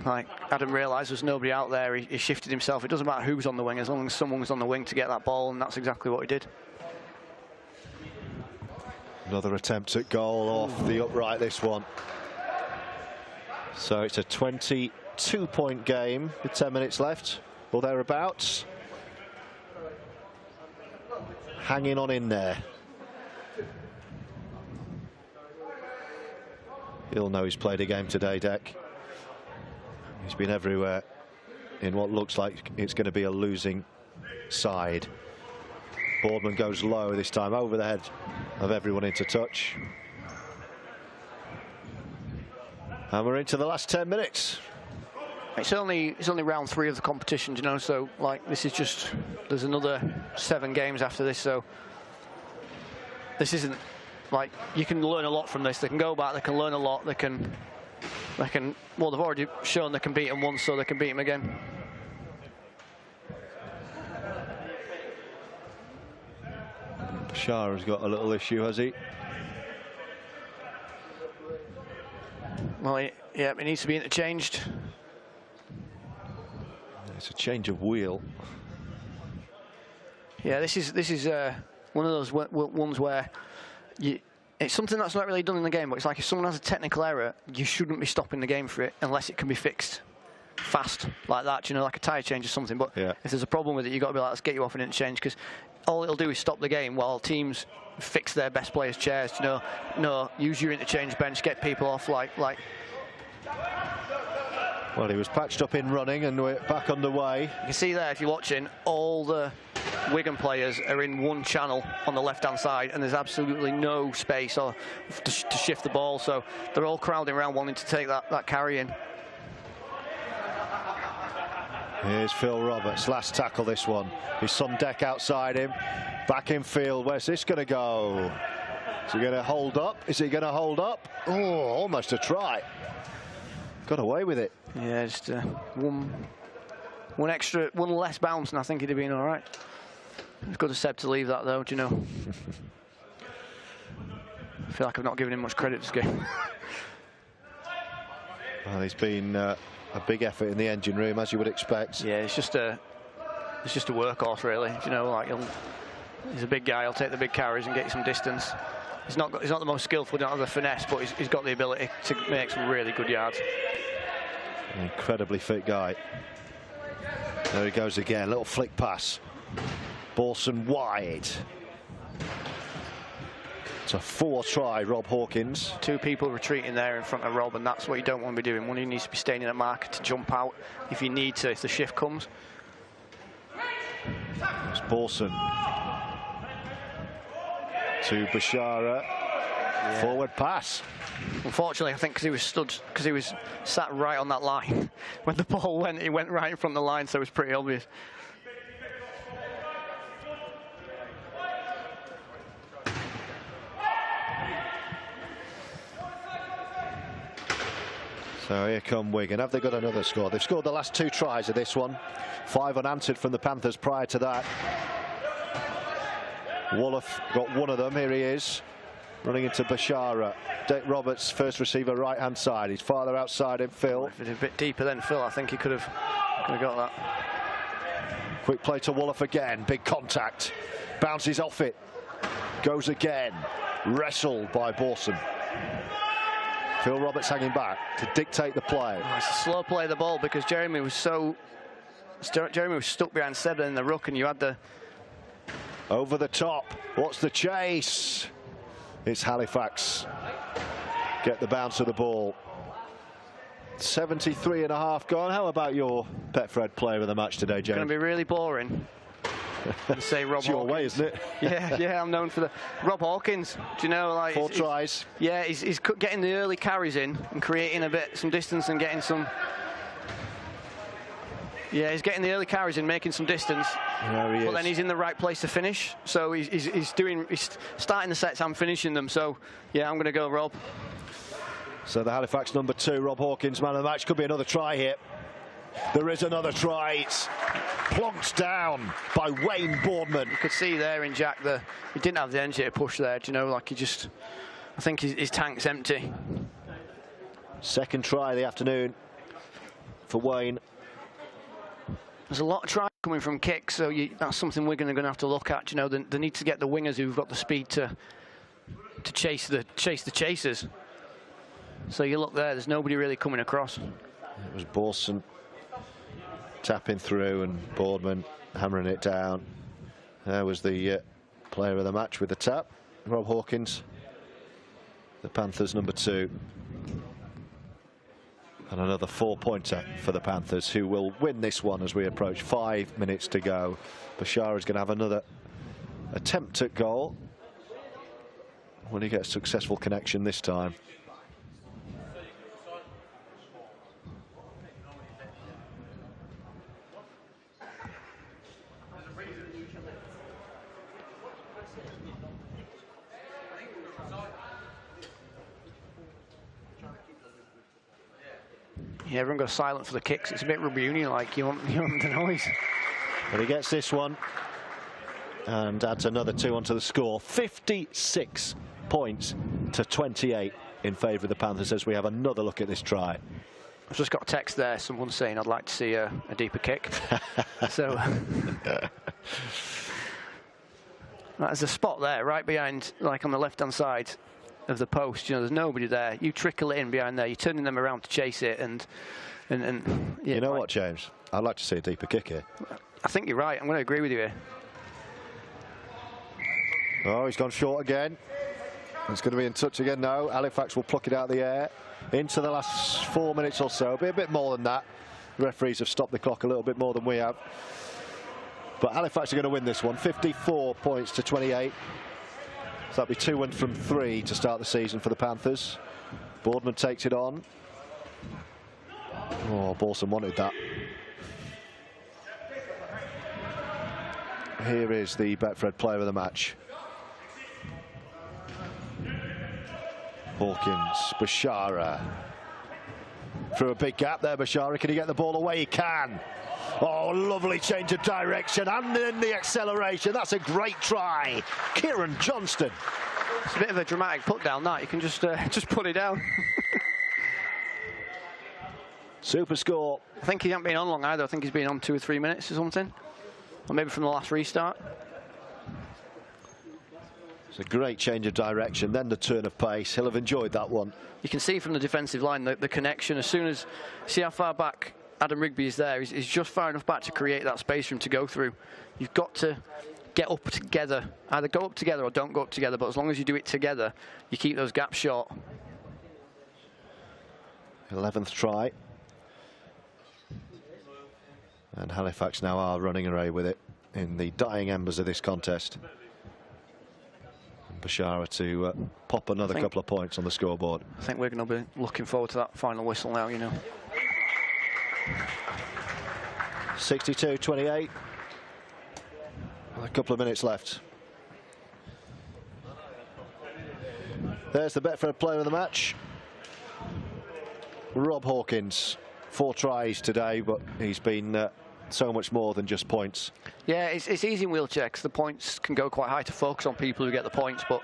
Like, Adam realised there's nobody out there, he shifted himself. It doesn't matter who's on the wing, as long as someone was on the wing to get that ball, and that's exactly what he did. Another attempt at goal off the upright, this one. So it's a 22-point game with 10 minutes left, or thereabouts. Hanging on in there. He'll know he's played a game today, Deck. He's been everywhere in what looks like it's going to be a losing side. Boardman goes low this time, over the head of everyone into touch. And we're into the last 10 minutes. It's only round 3 of the competition, you know, so like this is just, there's another 7 games after this, so this isn't like, you can learn a lot from this. They can go back, they can learn a lot, they can well, they've already shown they can beat them once, so they can beat them again. Bashara's got a little issue, has he? Well, yeah, it needs to be interchanged. It's a change of wheel. Yeah, this is one of those ones where it's something that's not really done in the game, but it's like if someone has a technical error, you shouldn't be stopping the game for it unless it can be fixed fast like that, you know, like a tyre change or something. But yeah, if there's a problem with it, you've got to be like, let's get you off an interchange, because all it'll do is stop the game while teams fix their best players' chairs. You know, no, use your interchange bench, get people off like. Well, he was patched up in running and we're back underway. You can see there, if you're watching, all the Wigan players are in one channel on the left-hand side, and there's absolutely no space to shift the ball, so they're all crowding around wanting to take that carry in. Here's Phil Roberts, last tackle this one. He's on deck outside him, back in field. Where's this going to go? Is he going to hold up? Is he going to hold up? Oh, almost a try. Got away with it. Yeah, just one less bounce, and I think he'd have been all right. It's good of Seb to leave that, though, do you know? I feel like I've not given him much credit this game. Well, he's been a big effort in the engine room, as you would expect. Yeah, it's just a workhorse, really. You know, like he's a big guy. He'll take the big carries and get you some distance. He's not the most skillful, he don't have the finesse, but he's got the ability to make some really good yards. An incredibly fit guy. There he goes again, little flick pass. Borson wide. It's a 4 try, Rob Hawkins. 2 people retreating there in front of Rob, and that's what you don't want to be doing. One, you needs to be staying in a mark to jump out if you need to, if the shift comes. It's Borson. To Bashara. Yeah. Forward pass. Unfortunately, I think because he was sat right on that line. When the ball went, it went right in front of the line, so it was pretty obvious. So here come Wigan. Have they got another score? They've scored the last 2 tries of this one. 5 unanswered from the Panthers prior to that. Wolof got one of them. Here he is, running into Bashara. Dick Roberts, first receiver, right-hand side. He's farther outside him, Phil. If it was a bit deeper than Phil, I think he could have got that. Quick play to Wolof again. Big contact. Bounces off it. Goes again. Wrestled by Borson. Phil Roberts hanging back to dictate the play. Oh, it's a slow play of the ball because Jeremy was stuck behind Seb in the ruck, and you had the... Over the top. What's the chase? It's Halifax. Get the bounce of the ball. 73.5 gone. How about your Betfred player of the match today, James? It's going to be really boring. Say Rob it's your Hawkins. way, isn't it? yeah, I'm known for the Rob Hawkins. Do you know, like 4 tries? Yeah, he's getting the early carries in and creating some distance and getting some. Yeah, he's getting the early carries in, making some distance. There he is. But then he's in the right place to finish. So he's starting the sets and finishing them. So yeah, I'm going to go Rob. So the Halifax number 2, Rob Hawkins, man of the match. Could be another try here. There is another try. It's plonked down by Wayne Boardman. You could see there in Jack he didn't have the energy to push there. Do you know, like I think his tank's empty. Second try of the afternoon for Wayne. There's a lot of tries coming from kicks, so that's something Wigan are going to have to look at. You know, they need to get the wingers who've got the speed to chase the chasers. So you look there, there's nobody really coming across. It was Borson tapping through and Boardman hammering it down. There was the player of the match with the tap, Rob Hawkins, the Panthers number 2. And another 4-pointer for the Panthers, who will win this one as we approach 5 minutes to go. Bashara is going to have another attempt at goal. Will he get a successful connection this time? Yeah, everyone goes silent for the kicks. It's a bit rugby union like. You want the noise. But he gets this one and adds another 2 onto the score. 56 points to 28 in favour of the Panthers as we have another look at this try. I've just got a text there, someone saying I'd like to see a deeper kick. So there's a spot there right behind, like on the left-hand side of the post. You know, there's nobody there. You trickle it in behind there. You're turning them around to chase it, and yeah, you know what, James? I'd like to see a deeper kick here. I think you're right. I'm going to agree with you here. Oh, he's gone short again. It's going to be in touch again now. Halifax will pluck it out of the air into the last 4 minutes or so. Be a bit more than that. The referees have stopped the clock a little bit more than we have. But Halifax are going to win this one. 54 points to 28. So that'll be 2 wins from 3 to start the season for the Panthers. Boardman takes it on. Oh, Borson wanted that. Here is the Betfred player of the match. Hawkins, Bashara. Through a big gap there, Bashara. Can he get the ball away? He can. Oh, lovely change of direction and then the acceleration. That's a great try. Kieran Johnston. It's a bit of a dramatic put down that. You can just put it down. Super score. I think he hasn't been on long either. I think he's been on 2 or 3 minutes or something. Or maybe from the last restart. It's a great change of direction, then the turn of pace. He'll have enjoyed that one. You can see from the defensive line the connection. As soon as, see how far back Adam Rigby is there. He's just far enough back to create that space for him to go through. You've got to get up together. Either go up together or don't go up together. But as long as you do it together, you keep those gaps short. 11th try. And Halifax now are running away with it in the dying embers of this contest. And Bashara to pop another couple of points on the scoreboard. I think we're going to be looking forward to that final whistle now, you know. 62-28. A couple of minutes left. There's the Betfred player of the match. Rob Hawkins. 4 tries today, but he's been so much more than just points. Yeah, it's easy in wheelchair because the points can go quite high to focus on people who get the points, but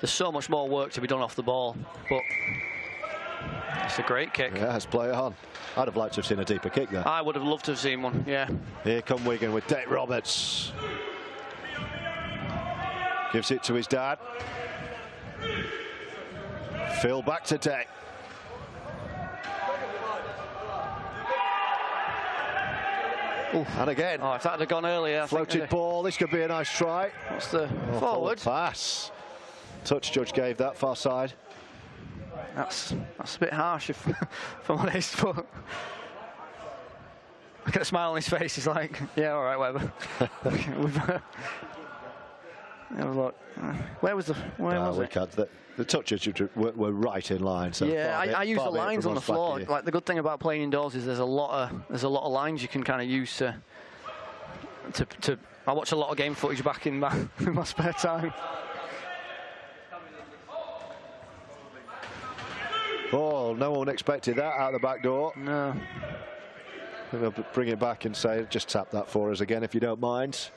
there's so much more work to be done off the ball. But it's a great kick. Yeah, let's play it on. I'd have liked to have seen a deeper kick there. I would have loved to have seen one, yeah. Here come Wigan with Dec Roberts. Gives it to his dad. Phil back to Dec. Ooh. And again, if that had gone earlier, floated ball. This could be a nice try. What's the forward pass? Touch judge gave that far side. That's a bit harsh, if I'm honest. But look at the smile on his face. He's like, yeah, all right, whatever. Where was it? The touches were right in line. So yeah, I use the lines on the floor. Like the good thing about playing indoors is there's a lot of lines you can kind of use to. I watch a lot of game footage back in my spare time. Oh, no one expected that out the back door. No. They'll bring it back and say, just tap that for us again if you don't mind.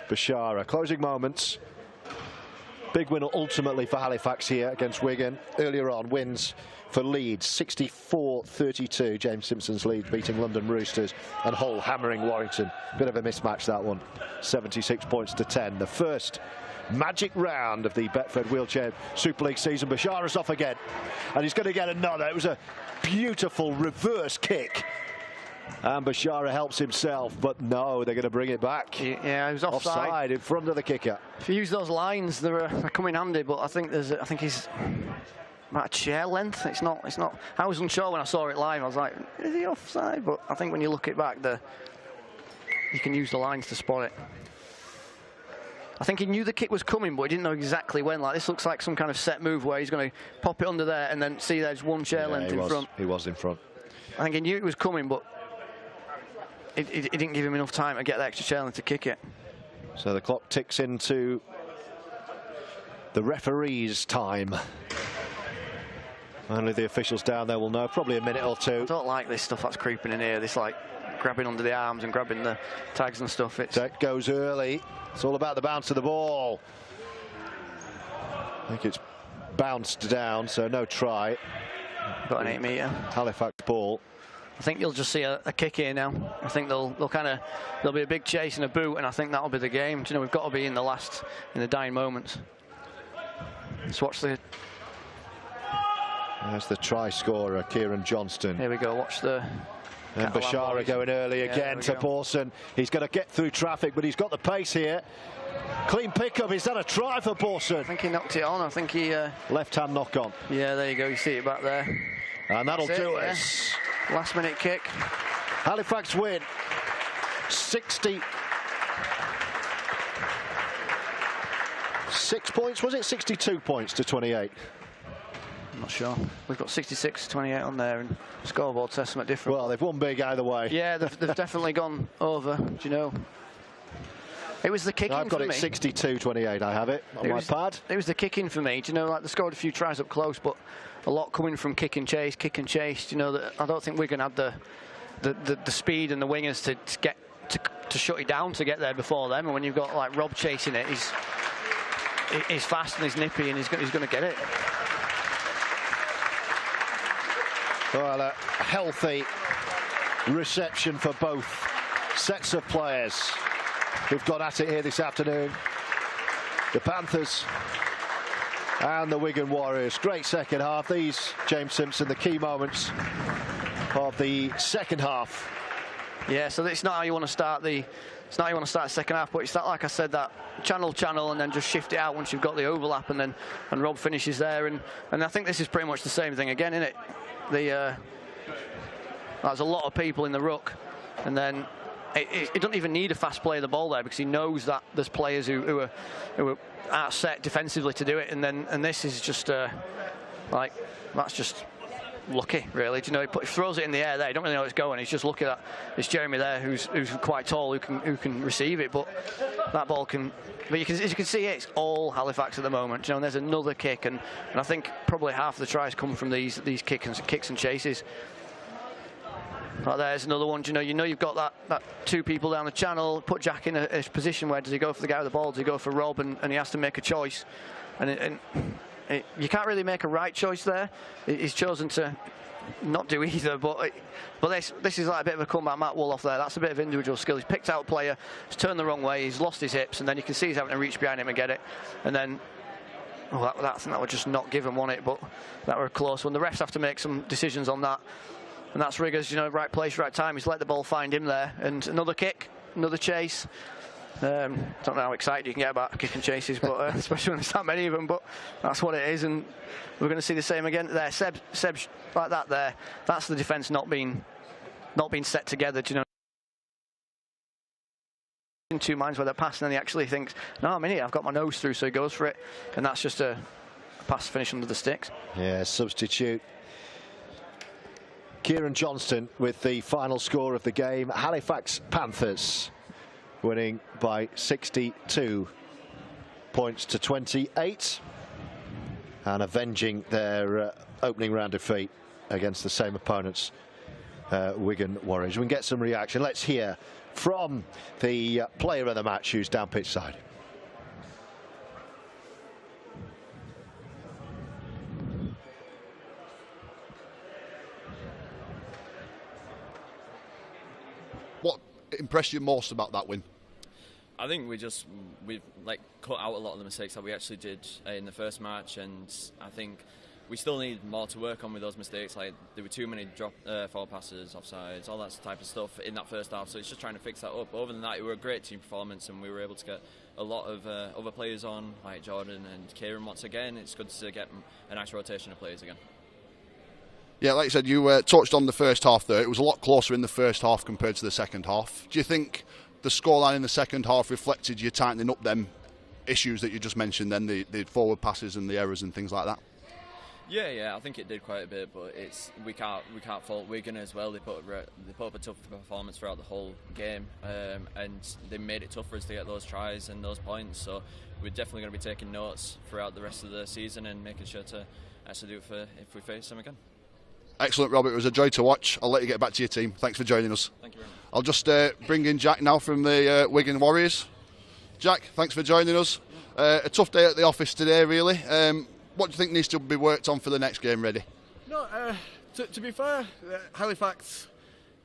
Bashara, closing moments. Big win ultimately for Halifax here against Wigan. Earlier on, wins for Leeds, 64-32. James Simpson's Leeds beating London Roosters, and Hull hammering Warrington. Bit of a mismatch, that one. 76 points to 10. The first magic round of the Betfred Wheelchair Super League season. Bashara's off again, and he's going to get another. It was a beautiful reverse kick. And Bashara helps himself, but no, they're going to bring it back. Yeah, he was offside in front of the kicker. If you use those lines, they're coming handy. But I think he's about a chair length. It's not. I was unsure when I saw it live. I was like, is he offside? But I think when you look it back, you can use the lines to spot it. I think he knew the kick was coming, but he didn't know exactly when. Like, this looks like some kind of set move where he's going to pop it under there and then see there's one chair length in front. He was in front. I think he knew it was coming, but it didn't give him enough time to get the extra chair length to kick it. So the clock ticks into the referee's time. Only the officials down there will know, probably a minute or two. I don't like this stuff that's creeping in here, this like grabbing under the arms and grabbing the tags and stuff. That goes early. It's all about the bounce of the ball. I think it's bounced down, so no try. Got an 8 metre. Halifax ball. I think you'll just see a kick here now. I think there'll be a big chase and a boot, and I think that'll be the game. Do you know, we've got to be in the dying moments. Let's watch the. There's the try scorer, Kieran Johnston. Here we go. Watch the. And Bashara going early again to Borson. He's going to get through traffic, but he's got the pace here. Clean pickup. Is that a try for Borson? I think he knocked it on. I think he. Left-hand knock on. Yeah, there you go. You see it back there. And that'll do it. Yeah. Last-minute kick. Halifax win. 66 points, was it? 62 points to 28. I'm not sure. We've got 66-28 on there, and scoreboard says something different. Well, they've won big either way. Yeah, they've definitely gone over. Do you know? It was the kicking for me. I've got it 62-28. I have it on my pad. It was the kicking for me. Do you know, like they scored a few tries up close, but a lot coming from kick and chase. Do you know that I don't think Wigan had the speed and the wingers to get to shut it down to get there before them. And when you've got like Rob chasing it, he's fast and he's nippy and he's going to get it. Well, a healthy reception for both sets of players who've got at it here this afternoon. The Panthers and the Wigan Warriors. Great second half. These, James Simpson, the key moments of the second half. Yeah, so it's not how you want to start the. It's not how you want to start the second half, but it's that, like I said, that channel, and then just shift it out once you've got the overlap, and Rob finishes there, and I think this is pretty much the same thing again, isn't it? There's a lot of people in the ruck, and then it doesn't even need a fast play of the ball there because he knows that there's players who are set defensively to do it, and this is just like that's just lucky, really. Do you know, he throws it in the air there. You don't really know where it's going. He's just lucky that it's Jeremy there who's quite tall who can receive it, but that ball can. But as you can see, it's all Halifax at the moment. You know, and there's another kick, and I think probably half of the tries come from these kicks and chases. But there's another one. You know you've got that two people down the channel. Put Jack in a position where does he go for the guy with the ball? Does he go for Rob? And he has to make a choice. You can't really make a right choice there. He's chosen to not do either, but this is like a bit of a comeback Matt Woloff there. That's a bit of individual skill. He's picked out a player, he's turned the wrong way, he's lost his hips, and then you can see he's having to reach behind him and get it. And then, I think that would just not give him on it, but that were a close one. The refs have to make some decisions on that, and that's Riggers, right place, right time. He's let the ball find him there, and another kick, another chase. Don't know how excited you can get about kicking chases, but especially when there's that many of them. But that's what it is, and we're going to see the same again there. Seb like that there. That's the defence not being set together. Do you know? In two minds where they're passing, and he actually thinks, "No, I'm in here. I've got my nose through," so he goes for it, and that's just a pass finish under the sticks. Yeah, substitute. Kieran Johnston with the final score of the game. Halifax Panthers winning by 62 points to 28 and avenging their opening round defeat against the same opponents, Wigan Warriors. We can get some reaction. Let's hear from the player of the match who's down pitch side. What impressed you most about that win? I think we've cut out a lot of the mistakes that we actually did in the first match, and I think we still need more to work on with those mistakes. Like there were too many forward passes, offsides, all that type of stuff in that first half. So it's just trying to fix that up. But other than that, it was a great team performance, and we were able to get a lot of other players on, like Jordan and Kieran. Once again, it's good to get a nice rotation of players again. Yeah, like you said, you touched on the first half there. It was a lot closer in the first half compared to the second half. Do you think the scoreline in the second half reflected you tightening up them issues that you just mentioned then, the forward passes and the errors and things like that? Yeah, I think it did quite a bit, but we can't fault Wigan as well. They put up a tough performance throughout the whole game, and they made it tough for us to get those tries and those points. So we're definitely going to be taking notes throughout the rest of the season and making sure to actually do it if we face them again. Excellent, Robert. It was a joy to watch. I'll let you get back to your team. Thanks for joining us. Thank you very much. I'll just bring in Jack now from the Wigan Warriors. Jack, thanks for joining us. A tough day at the office today, really. What do you think needs to be worked on for the next game, ready? No, to be fair, Halifax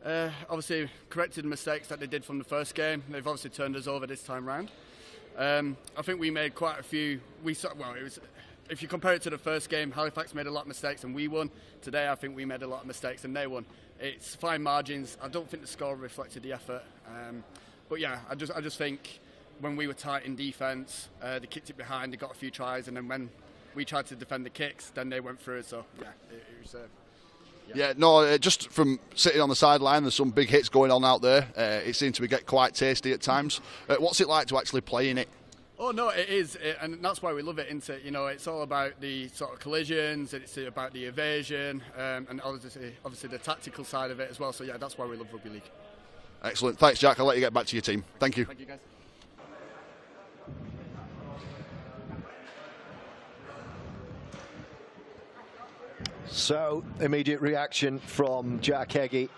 obviously corrected the mistakes that they did from the first game. They've obviously turned us over this time round. I think we made quite a few. If you compare it to the first game, Halifax made a lot of mistakes and we won. Today, I think we made a lot of mistakes and they won. It's fine margins. I don't think the score reflected the effort. But yeah, I just think when we were tight in defence, they kicked it behind. They got a few tries, and then when we tried to defend the kicks, then they went through. So yeah, it was. Just from sitting on the sideline, there's some big hits going on out there. It seemed to get quite tasty at times. What's it like to actually play in it? Oh no, it is, and that's why we love it, isn't it? You know, it's all about the sort of collisions, it's about the evasion, and obviously the tactical side of it as well. So yeah, that's why we love rugby league. Excellent. Thanks, Jack. I'll let you get back to your team. Thank you. Thank you, guys. So, immediate reaction from Jack Heggie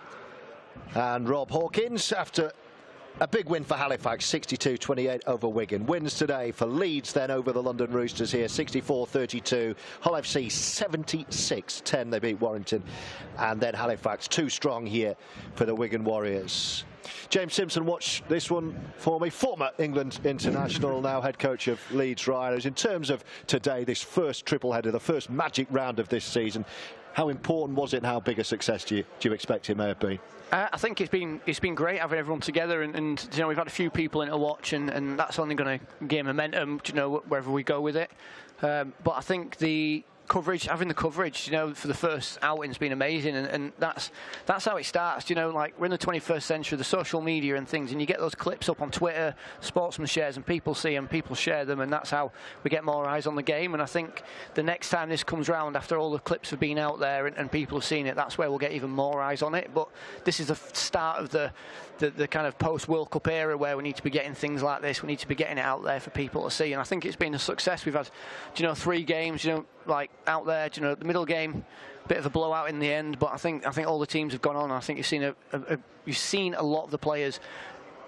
and Rob Hawkins after a big win for Halifax, 62-28 over Wigan. Wins today for Leeds then over the London Roosters here, 64-32. Hull FC 76-10, they beat Warrington. And then Halifax too strong here for the Wigan Warriors. James Simpson, watch this one for me. Former England international, now head coach of Leeds Riders. In terms of today, this first triple header, the first magic round of this season, how important was it and how big a success do you expect it may have been? I think it's been great having everyone together, and you know, we've had a few people in to watch, and that's only going to gain momentum, you know, wherever we go with it. But I think having the coverage, you know, for the first outing has been amazing, and that's how it starts. You know, like, we're in the 21st century, the social media and things, and you get those clips up on Twitter, Sportsman shares, and people see them, people share them, and that's how we get more eyes on the game. And I think the next time this comes round, after all the clips have been out there and people have seen it, that's where we'll get even more eyes on it. But this is the start of the kind of post-World Cup era where we need to be getting things like this. We need to be getting it out there for people to see, and I think it's been a success. We've had, you know, 3 games, you know, like out there, you know, the middle game, bit of a blowout in the end, but I think all the teams have gone on. I think you've seen a lot of the players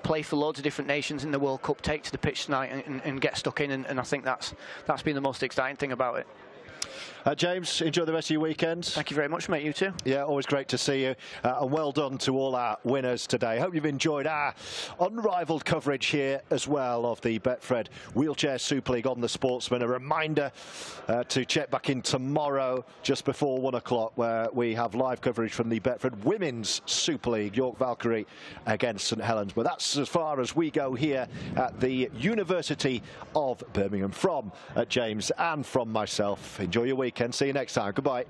play for loads of different nations in the World Cup, take to the pitch tonight and get stuck in, and I think that's been the most exciting thing about it. James, enjoy the rest of your weekend. Thank you very much, mate. You too. Yeah, always great to see you. And well done to all our winners today. Hope you've enjoyed our unrivaled coverage here as well of the Betfred Wheelchair Super League on the Sportsman. A reminder to check back in tomorrow just before 1 o'clock, where we have live coverage from the Betfred Women's Super League, York Valkyrie against St Helens. But that's as far as we go here at the University of Birmingham. From James and from myself, enjoy your weekend. See you next time. Goodbye.